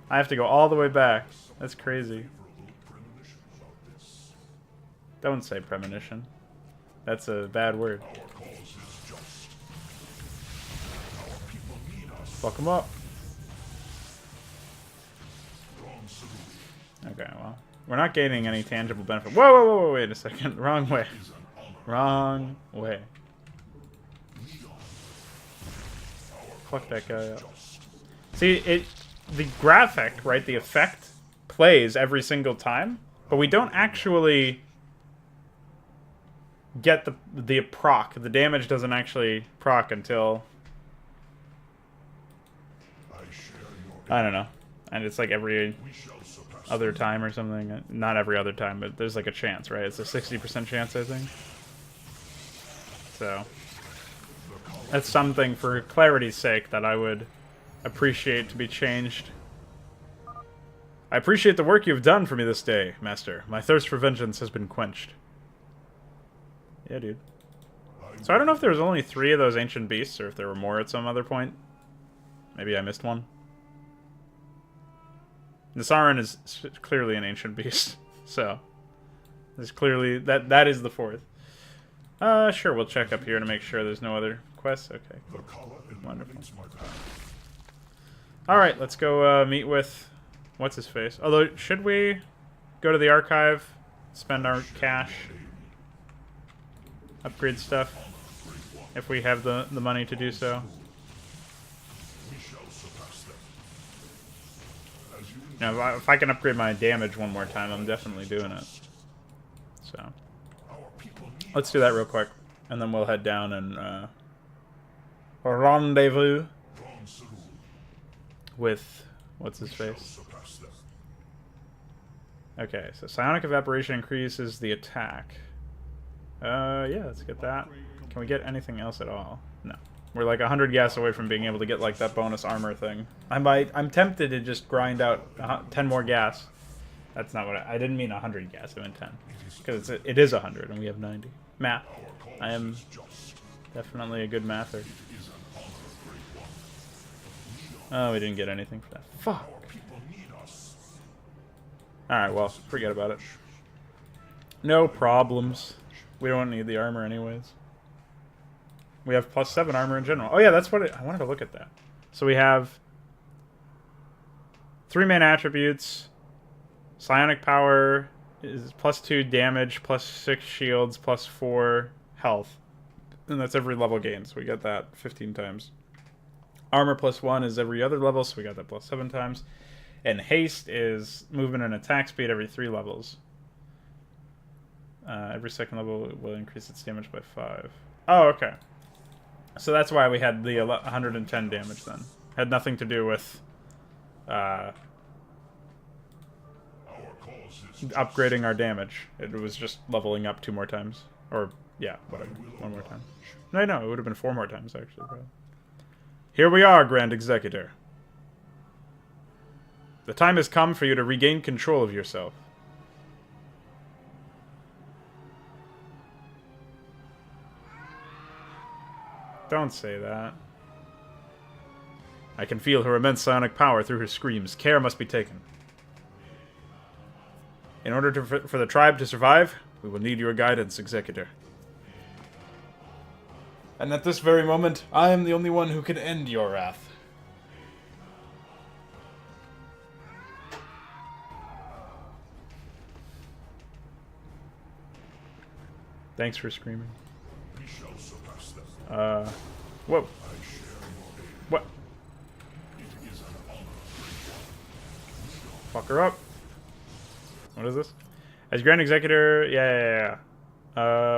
I have to go all the way back. That's crazy. Don't say premonition. That's a bad word. Fuck him up. Okay, well. We're not gaining any tangible benefit. Whoa, whoa, whoa, wait a second. Wrong way. Wrong way. Fuck that guy up. See, the graphic, right, the effect plays every single time, but we don't actually get the proc. The damage doesn't actually proc until... I don't know. And it's like every other time or something. Not every other time, but there's like a chance, right? It's a 60% chance, I think. So that's something for clarity's sake that I would appreciate to be changed. I appreciate the work you've done for me this day, Master. My thirst for vengeance has been quenched. Yeah, dude. So I don't know if there was only 3 of those ancient beasts, or if there were more at some other point. Maybe I missed one. Nisaran is clearly an ancient beast, so there's clearly that is the 4th. Sure, we'll check up here to make sure there's no other quests. Okay, cool. Wonderful. All right, let's go meet with what's his face. Although, should we go to the archive, spend our cash, upgrade stuff, if we have the money to do so? Now, if I can upgrade my damage one more time, I'm definitely doing it. So, let's do that real quick, and then we'll head down and rendezvous with what's his face. Okay, so psionic evaporation increases the attack. Yeah, let's get that. Can we get anything else at all? No. We're like 100 gas away from being able to get like that bonus armor thing. I'm tempted to just grind out 10 more gas. That's not what I didn't mean 100 gas, I meant 10. Because it is 100 and we have 90. Math. I am definitely a good mather. Oh, we didn't get anything for that. Fuck. Alright, well, forget about it. No problems. We don't need the armor anyways. We have +7 armor in general. Oh yeah, that's what I wanted to look at that. So we have 3 main attributes, psionic power, is +2 damage, +6 shields, +4 health. And that's every level gain, so we got that 15 times. Armor +1 is every other level, so we got that +7 times. And haste is movement and attack speed every 3 levels. Every second level will increase its damage by 5. Oh, okay. So that's why we had the 110 damage then. Had nothing to do with upgrading our damage. It was just leveling up 2 more times. Or, yeah, whatever. 1 more time. No, it would have been 4 more times, actually. Probably. Here we are, Grand Executor. The time has come for you to regain control of yourself. Don't say that. I can feel her immense psionic power through her screams. Care must be taken. In order for the tribe to survive, we will need your guidance, Executor. And at this very moment, I am the only one who can end your wrath. Thanks for screaming. Whoa. What? Fuck her up. What is this? As Grand Executor, yeah.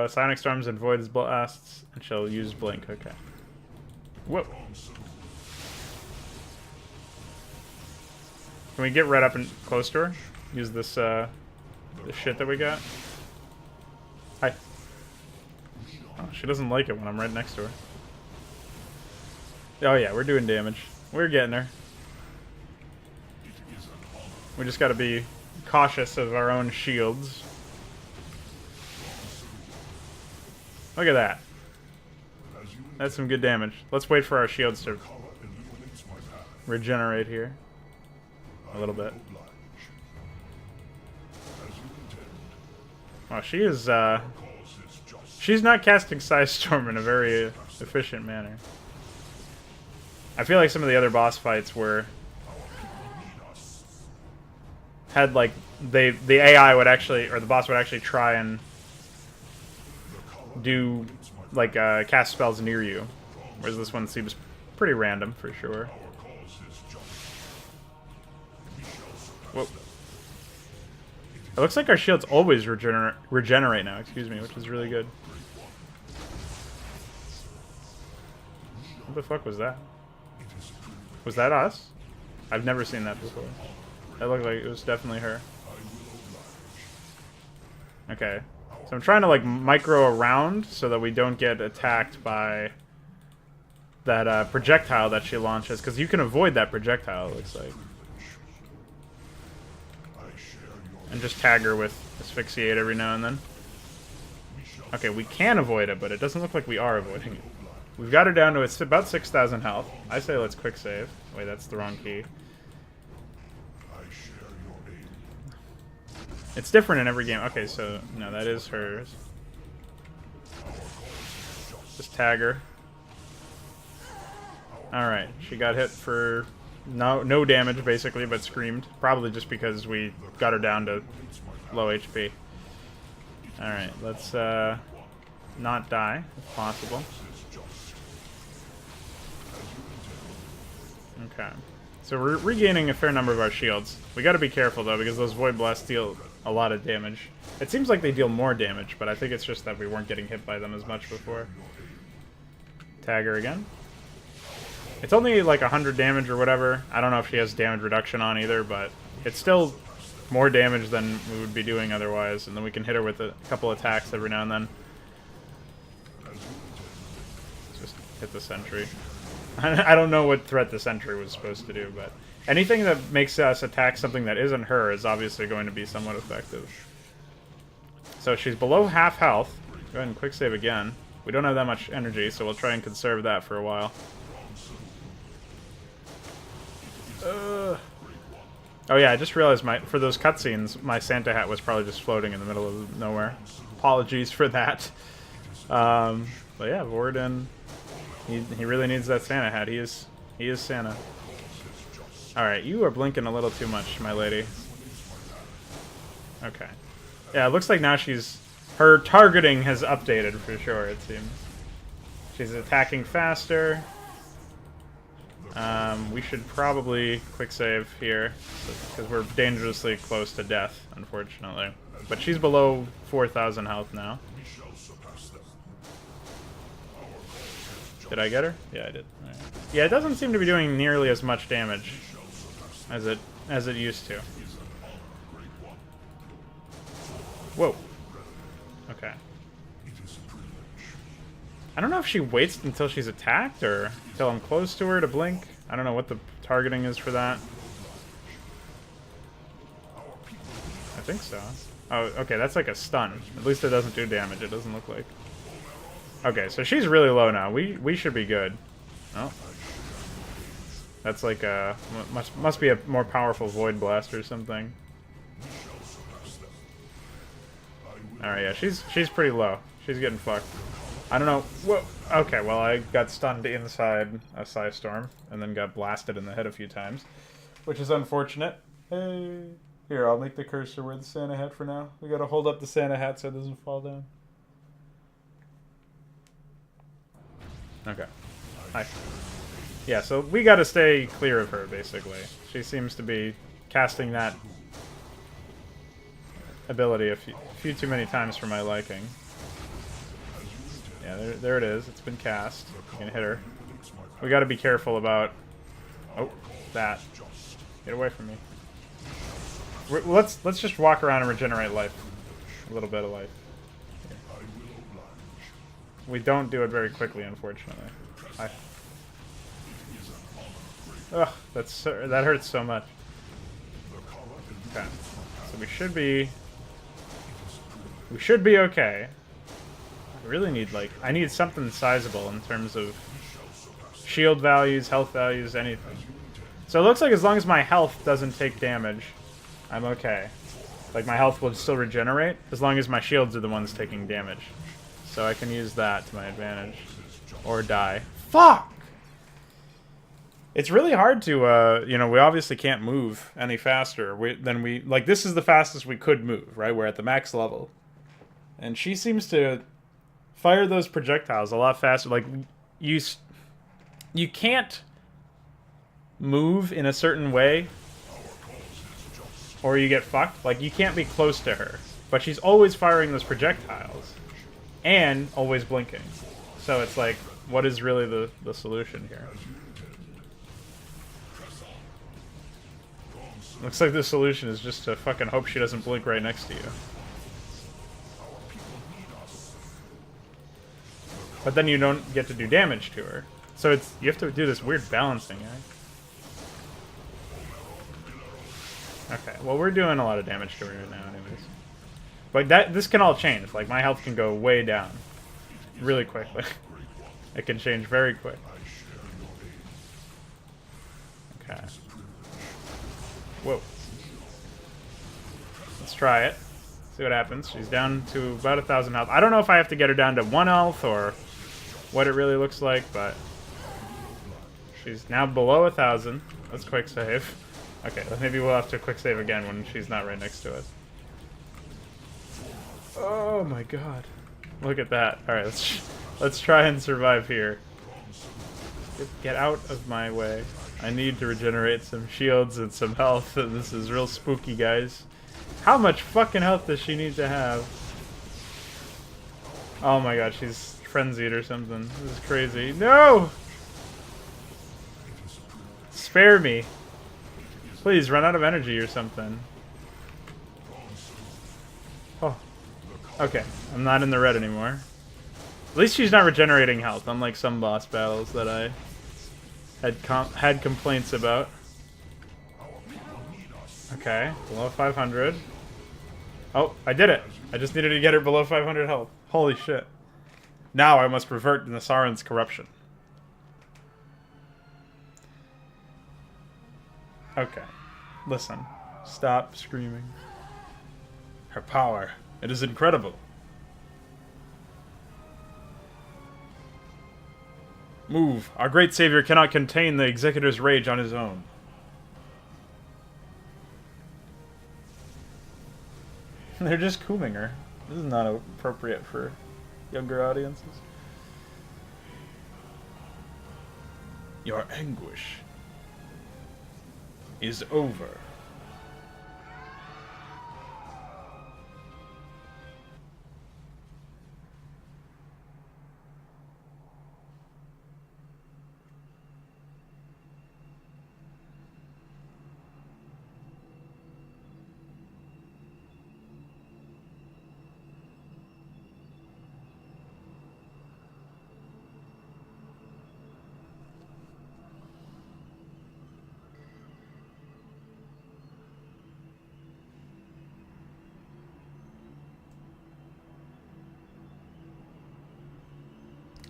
Psionic Storms and Void's blasts, and shall use Blink, okay. Whoa. Can we get right up and close to her? Use this, this shit that we got? Hi. Oh, she doesn't like it when I'm right next to her. Oh yeah, we're doing damage. We're getting her. We just gotta be cautious of our own shields. Look at that. That's some good damage. Let's wait for our shields to regenerate here. A little bit. Oh, she is, she's not casting Psystorm in a very efficient manner. I feel like some of the other boss fights had like the AI would actually, or the boss would actually try and do like cast spells near you, whereas this one seems pretty random for sure. Whoa. It looks like our shields always regenerate now, excuse me, which is really good. What the fuck was that? Was that us? I've never seen that before. That looked like it was definitely her. Okay. So I'm trying to like micro around so that we don't get attacked by that projectile that she launches, because you can avoid that projectile, it looks like. And just tag her with Asphyxiate every now and then. Okay, we can avoid it, but it doesn't look like we are avoiding it. We've got her down to about 6,000 health. I say let's quick save. Wait, that's the wrong key. It's different in every game. Okay, so no, that is hers. Just tag her. Alright, she got hit for no damage basically, but screamed. Probably just because we got her down to low HP. Alright, let's not die if possible. Okay. So we're regaining a fair number of our shields. We gotta be careful though, because those Void Blasts deal a lot of damage. It seems like they deal more damage, but I think it's just that we weren't getting hit by them as much before. Tag her again. It's only like 100 damage or whatever. I don't know if she has damage reduction on either, but it's still more damage than we would be doing otherwise, and then we can hit her with a couple attacks every now and then. Just hit the sentry. I don't know what threat the sentry was supposed to do, but anything that makes us attack something that isn't her is obviously going to be somewhat effective. So she's below half health. Go ahead and quick save again. We don't have that much energy, so we'll try and conserve that for a while. Oh yeah, I just realized for those cutscenes, my Santa hat was probably just floating in the middle of nowhere. Apologies for that. But yeah, Vordan, he really needs that Santa hat. He is Santa. All right, you are blinking a little too much, my lady. Okay. Yeah, it looks like now her targeting has updated for sure, it seems. She's attacking faster. We should probably quick save here, because we're dangerously close to death, unfortunately. But she's below 4,000 health now. Did I get her? Yeah, I did. Right. Yeah, it doesn't seem to be doing nearly as much damage as it used to. Whoa. Okay. I don't know if she waits until she's attacked or until I'm close to her to blink. I don't know what the targeting is for that. I think so. Oh, okay, that's like a stun. At least it doesn't do damage, it doesn't look like. Okay, so she's really low now. We should be good. Oh. That's like a... Must be a more powerful Void Blast or something. Alright, yeah, she's pretty low. She's getting fucked. I don't know. Whoa. Okay, well, I got stunned inside a Psystorm and then got blasted in the head a few times, which is unfortunate. Hey. Here, I'll make the cursor wear the Santa hat for now. We gotta hold up the Santa hat so it doesn't fall down. Okay. Hi. Yeah, so we gotta stay clear of her, basically. She seems to be casting that ability a few too many times for my liking. Yeah, there it is. It's been cast. You can hit her. We gotta be careful about... Oh, that. Get away from me. Let's just walk around and regenerate life. A little bit of life. Here. We don't do it very quickly, unfortunately. Ugh, that hurts so much. Okay, so we should be okay. I really need, like, I need something sizable in terms of shield values, health values, anything. So it looks like as long as my health doesn't take damage, I'm okay. Like, my health will still regenerate, as long as my shields are the ones taking damage. So I can use that to my advantage. Or die. Fuck! It's really hard to, you know, we obviously can't move any faster than we... Like, this is the fastest we could move, right? We're at the max level. And she seems to fire those projectiles a lot faster. Like, you can't move in a certain way or you get fucked. Like, you can't be close to her. But she's always firing those projectiles. And always blinking. So it's like, what is really the solution here? Looks like the solution is just to fucking hope she doesn't blink right next to you. But then you don't get to do damage to her. So it's you have to do this weird balancing act. Okay, well, we're doing a lot of damage to her right now anyways. But this can all change. Like, my health can go way down. Really quickly. It can change very quick. Okay. Whoa. Let's try it. See what happens. She's down to about 1,000 health. I don't know if I have to get her down to 1 health or what it really looks like, but she's now below 1,000. Let's quick save. Okay, maybe we'll have to quick save again when she's not right next to us. Oh my god. Look at that. Alright, let's try and survive here. Get out of my way. I need to regenerate some shields and some health, and this is real spooky, guys. How much fucking health does she need to have? Oh my god, she's frenzied or something. This is crazy. No! Spare me. Please, run out of energy or something. Oh. Okay, I'm not in the red anymore. At least she's not regenerating health, unlike some boss battles that I had complaints about. Okay, below 500. Oh, I did it! I just needed to get her below 500 health. Holy shit. Now I must revert Nasaran's corruption. Okay. Listen. Stop screaming. Her power. It is incredible. Move. Our great savior cannot contain the Executor's rage on his own. They're just cooming her. This is not appropriate for younger audiences. Your anguish is over.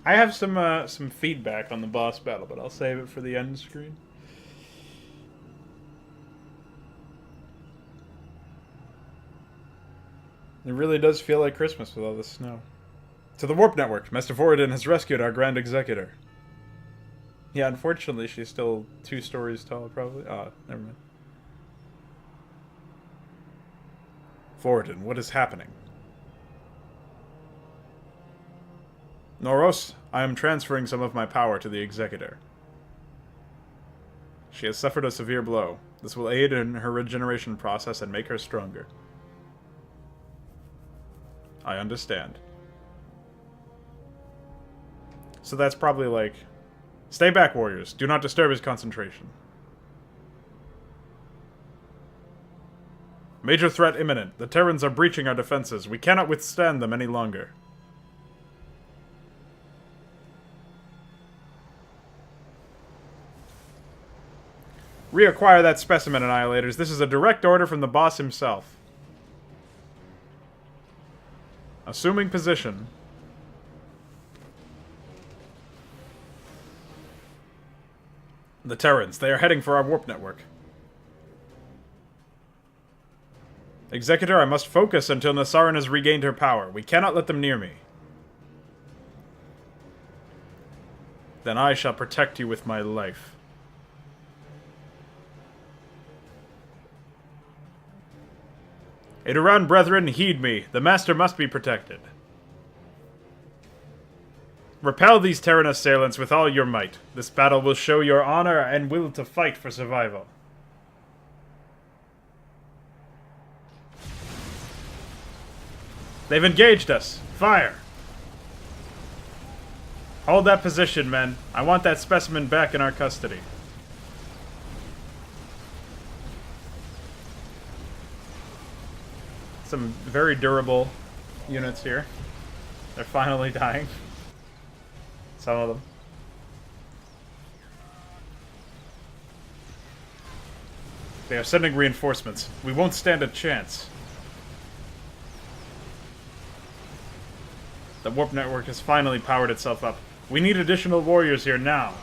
I have some feedback on the boss battle, but I'll save it for the end screen. It really does feel like Christmas with all this snow. To the Warp Network, Master Voradin has rescued our Grand Executor. Yeah, unfortunately, she's still 2 stories tall, probably. Ah, never mind. Voradin, what is happening? Noros, I am transferring some of my power to the Executor. She has suffered a severe blow. This will aid in her regeneration process and make her stronger. I understand. So that's probably like... Stay back, warriors. Do not disturb his concentration. Major threat imminent. The Terrans are breaching our defenses. We cannot withstand them any longer. Reacquire that specimen, Annihilators. This is a direct order from the boss himself. Assuming position. The Terrans. They are heading for our warp network. Executor, I must focus until Nasaran has regained her power. We cannot let them near me. Then I shall protect you with my life. Iduran brethren, heed me. The Master must be protected. Repel these Terran assailants with all your might. This battle will show your honor and will to fight for survival. They've engaged us. Fire! Hold that position, men. I want that specimen back in our custody. Some very durable units here. They're finally dying. Some of them. They are sending reinforcements. We won't stand a chance. The warp network has finally powered itself up. We need additional warriors here now.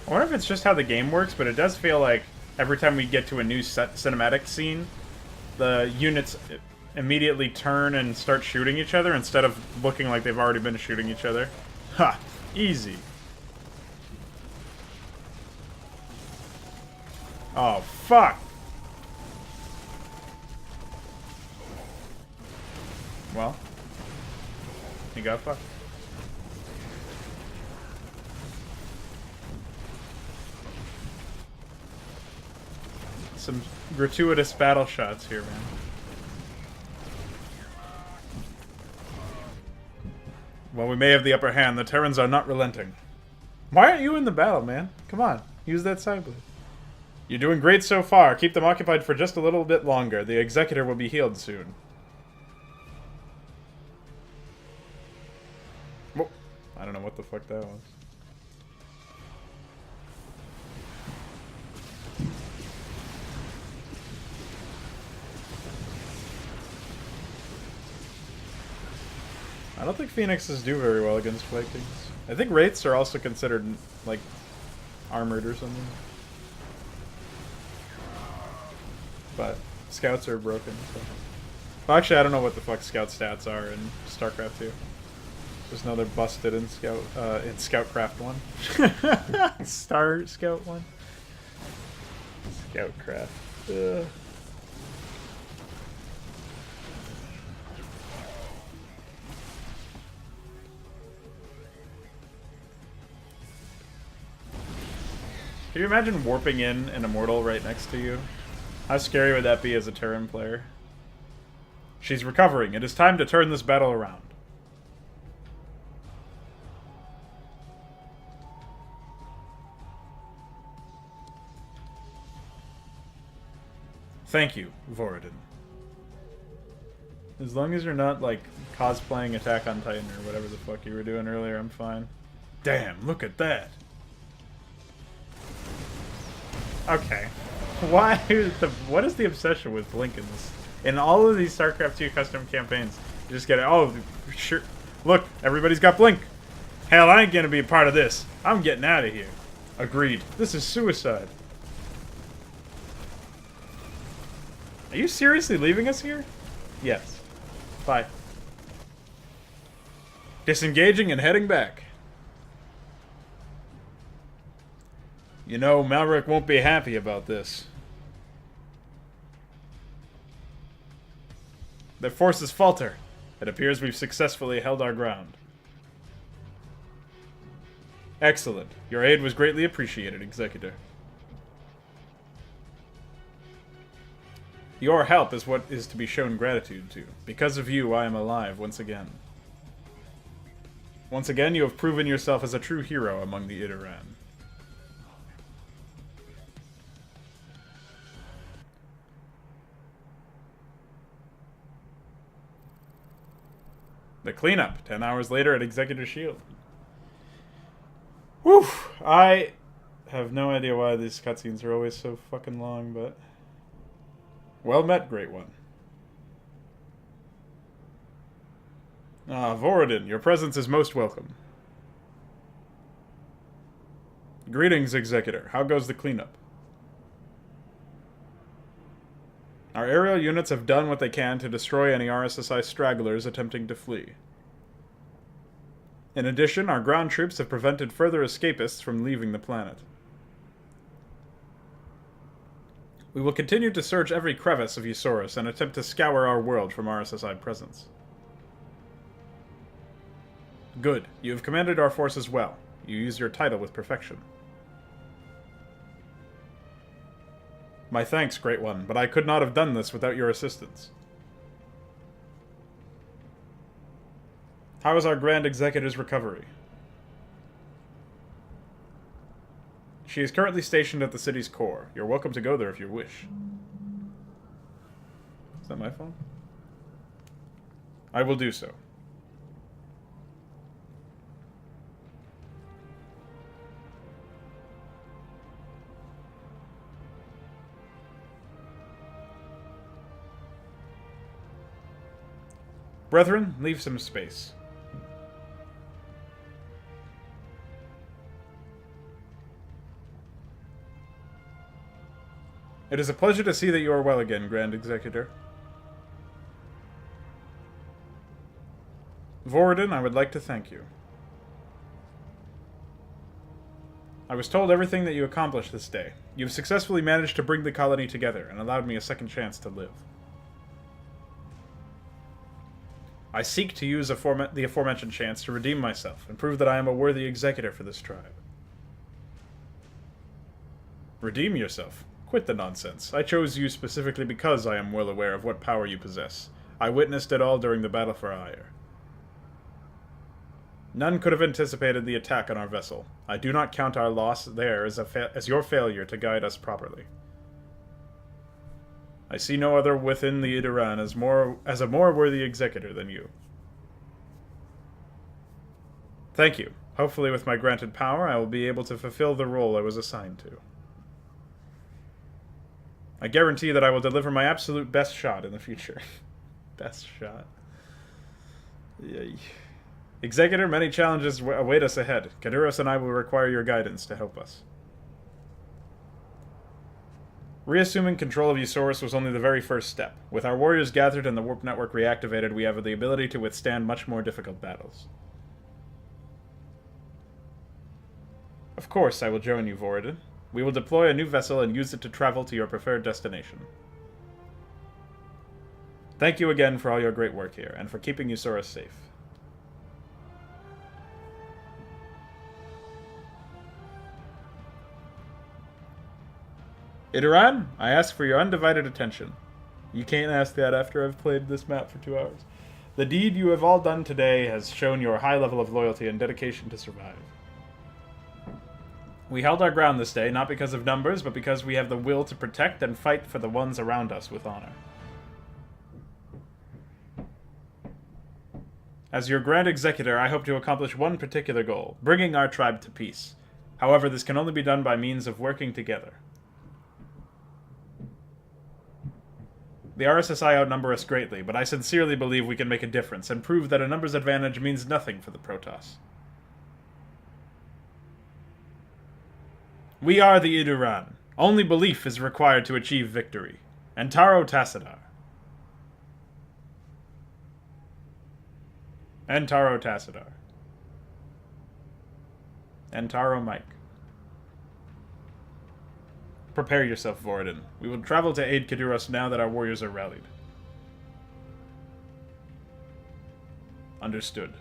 I wonder if it's just how the game works, but it does feel like every time we get to a new cinematic scene, the units immediately turn and start shooting each other instead of looking like they've already been shooting each other. Ha! Easy. Oh, fuck! Well, you got fucked. Some gratuitous battle shots here, man. While we may have the upper hand, the Terrans are not relenting. Why aren't you in the battle, man? Come on, use that side blade. You're doing great so far. Keep them occupied for just a little bit longer. The Executor will be healed soon. Whoa. I don't know what the fuck that was. I don't think Phoenixes do very well against Vikings. I think Wraiths are also considered, like, armored or something. but scouts are broken. So. Well, actually, I don't know what the fuck scout stats are in StarCraft 2. Just know they're busted in Scoutcraft 1. Star Scout 1. Scoutcraft. Ugh. Can you imagine warping in an immortal right next to you? How scary would that be as a Terran player? She's recovering. It is time to turn this battle around. Thank you, Voradin. As long as you're not, like, cosplaying Attack on Titan or whatever the fuck you were doing earlier, I'm fine. Damn, look at that. Okay. Why? What is the obsession with Blink in this? In all of these StarCraft 2 custom campaigns, you just get it. Oh, sure. Look, everybody's got Blink. Hell, I ain't gonna be a part of this. I'm getting out of here. Agreed. This is suicide. Are you seriously leaving us here? Yes. Bye. Disengaging and heading back. You know, Malric won't be happy about this. Their forces falter. It appears we've successfully held our ground. Excellent. Your aid was greatly appreciated, Executor. Your help is what is to be shown gratitude to. Because of you, I am alive once again. Once again, you have proven yourself as a true hero among the Idoran. The cleanup, 10 hours later at Executor Shield. Whew! I have no idea why these cutscenes are always so fucking long, but... Well met, Great One. Ah, Voradin, your presence is most welcome. Greetings, Executor. How goes the cleanup? Our aerial units have done what they can to destroy any RSSI stragglers attempting to flee. In addition, our ground troops have prevented further escapists from leaving the planet. We will continue to search every crevice of Ussorus and attempt to scour our world from RSSI presence. Good. You have commanded our forces well. You use your title with perfection. My thanks, Great One, but I could not have done this without your assistance. How is our Grand Executor's recovery? She is currently stationed at the city's core. You're welcome to go there if you wish. Is that my phone? I will do so. Brethren, leave some space. It is a pleasure to see that you are well again, Grand Executor. Voradin, I would like to thank you. I was told everything that you accomplished this day. You have successfully managed to bring the colony together and allowed me a second chance to live. I seek to use the aforementioned chance to redeem myself and prove that I am a worthy executor for this tribe. Redeem yourself? Quit the nonsense. I chose you specifically because I am well aware of what power you possess. I witnessed it all during the battle for Ire. None could have anticipated the attack on our vessel. I do not count our loss there as your failure to guide us properly. I see no other within the Idoran as a more worthy executor than you. Thank you. Hopefully with my granted power, I will be able to fulfill the role I was assigned to. I guarantee that I will deliver my absolute best shot in the future. Best shot. Yay. Executor, many challenges await us ahead. Kaduros and I will require your guidance to help us. Reassuming control of Ussorus was only the very first step. With our warriors gathered and the warp network reactivated, we have the ability to withstand much more difficult battles. Of course, I will join you, Voradin. We will deploy a new vessel and use it to travel to your preferred destination. Thank you again for all your great work here, and for keeping Ussorus safe. Idoran, I ask for your undivided attention. You can't ask that after I've played this map for 2 hours. The deed you have all done today has shown your high level of loyalty and dedication to survive. We held our ground this day, not because of numbers, but because we have the will to protect and fight for the ones around us with honor. As your Grand Executor, I hope to accomplish one particular goal, bringing our tribe to peace. However, this can only be done by means of working together. The RSSI outnumber us greatly, but I sincerely believe we can make a difference and prove that a numbers advantage means nothing for the Protoss. We are the Iduran. Only belief is required to achieve victory. Antaro Tassadar. Antaro Tassadar. Antaro Mike. Prepare yourself, Voradin. We will travel to aid Kaduros now that our warriors are rallied. Understood.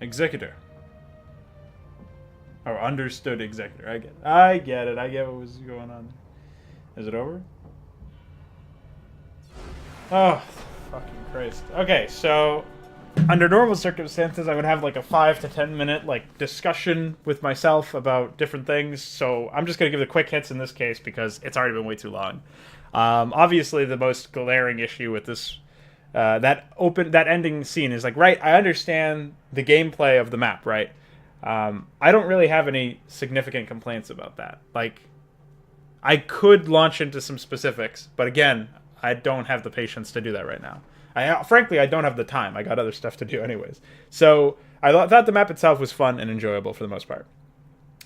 Executor. Oh, understood, Executor. I get it. I get it. I get what was going on. Is it over? Oh, fucking Christ. Okay, so under normal circumstances, I would have like a 5 to 10 minute like discussion with myself about different things. So I'm just gonna give the quick hits in this case because it's already been way too long. Obviously, the most glaring issue with this that ending scene is like, right, I understand the gameplay of the map, right? I don't really have any significant complaints about that. Like, I could launch into some specifics, but again, I don't have the patience to do that right now. Frankly, I don't have the time. I got other stuff to do anyways. So I thought the map itself was fun and enjoyable for the most part.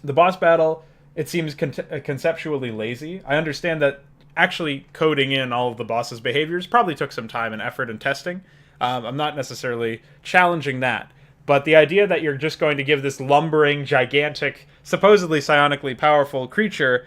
The boss battle, it seems conceptually lazy. I understand that actually coding in all of the boss's behaviors probably took some time and effort and testing. I'm not necessarily challenging that. But the idea that you're just going to give this lumbering, gigantic, supposedly psionically powerful creature,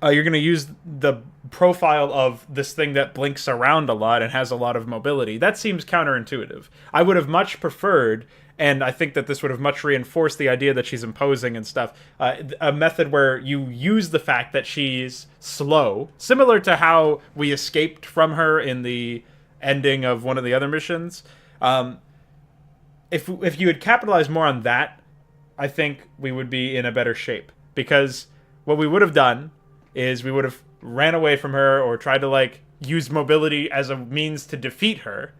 you're going to use the profile of this thing that blinks around a lot and has a lot of mobility. That seems counterintuitive. I would have much preferred, and I think that this would have much reinforced the idea that she's imposing and stuff, a method where you use the fact that she's slow, similar to how we escaped from her in the ending of one of the other missions. If you had capitalized more on that, I think we would be in a better shape. Because what we would have done is we would have ran away from her or tried to, like, use mobility as a means to defeat her.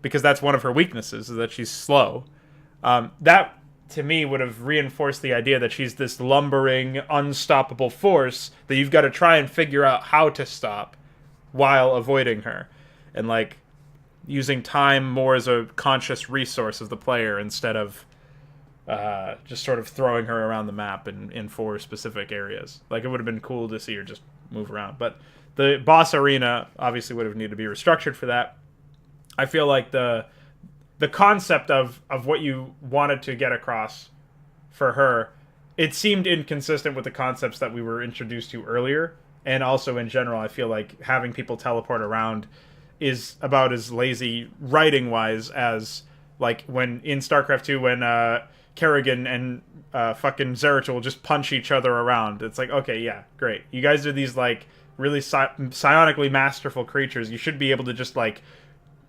Because that's one of her weaknesses, is that she's slow. That, to me, would have reinforced the idea that she's this lumbering, unstoppable force that you've got to try and figure out how to stop while avoiding her. And, like, using time more as a conscious resource of the player instead of just sort of throwing her around the map in 4 specific areas. Like, it would have been cool to see her just move around. But the boss arena obviously would have needed to be restructured for that. I feel like the concept of what you wanted to get across for her, it seemed inconsistent with the concepts that we were introduced to earlier. And also in general, I feel like having people teleport around is about as lazy writing-wise as, like, when in StarCraft 2 when Kerrigan and fucking Zeratul just punch each other around. It's like, okay, yeah, great. You guys are these, like, really psionically masterful creatures. You should be able to just, like,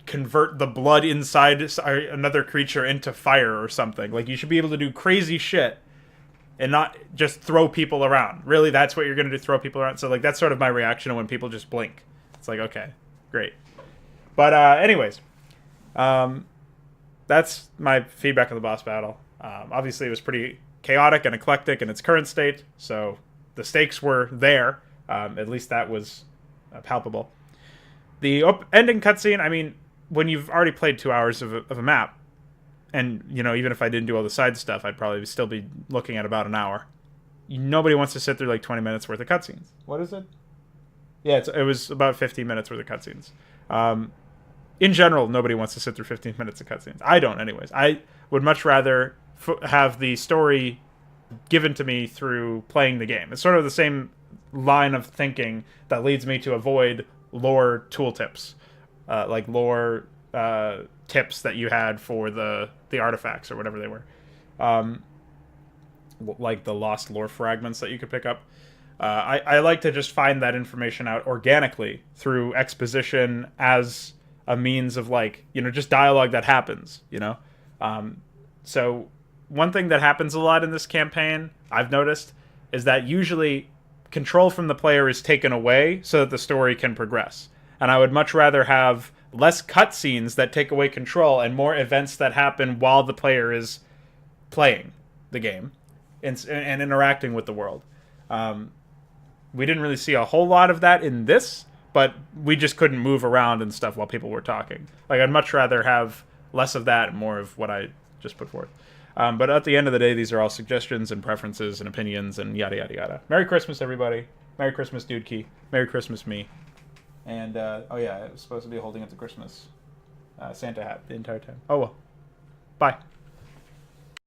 convert the blood inside another creature into fire or something. Like, you should be able to do crazy shit and not just throw people around. Really, that's what you're going to do, throw people around? So, like, that's sort of my reaction when people just blink. It's like, okay, great. But anyways, that's my feedback on the boss battle. Obviously, it was pretty chaotic and eclectic in its current state, so the stakes were there. At least that was palpable. The ending cutscene, I mean, when you've already played 2 hours of a map, and, you know, even if I didn't do all the side stuff, I'd probably still be looking at about an hour. nobody wants to sit through like 20 minutes worth of cutscenes. What is it? Yeah, it was about 15 minutes worth of cutscenes. In general, nobody wants to sit through 15 minutes of cutscenes. I don't, anyways. I would much rather have the story given to me through playing the game. It's sort of the same line of thinking that leads me to avoid lore tooltips, like lore tips that you had for the artifacts or whatever they were, like the lost lore fragments that you could pick up. I like to just find that information out organically through exposition as a means of, like, you know, just dialogue that happens, you know? So one thing that happens a lot in this campaign, I've noticed, is that usually control from the player is taken away so that the story can progress. And I would much rather have less cutscenes that take away control and more events that happen while the player is playing the game and interacting with the world. We didn't really see a whole lot of that in this, but we just couldn't move around and stuff while people were talking. Like, I'd much rather have less of that and more of what I just put forth. But at the end of the day, these are all suggestions and preferences and opinions and yada, yada, yada. Merry Christmas, everybody. Merry Christmas, Dudki. Merry Christmas, me. And, oh yeah, I was supposed to be holding up the Christmas Santa hat the entire time. Oh well. Bye.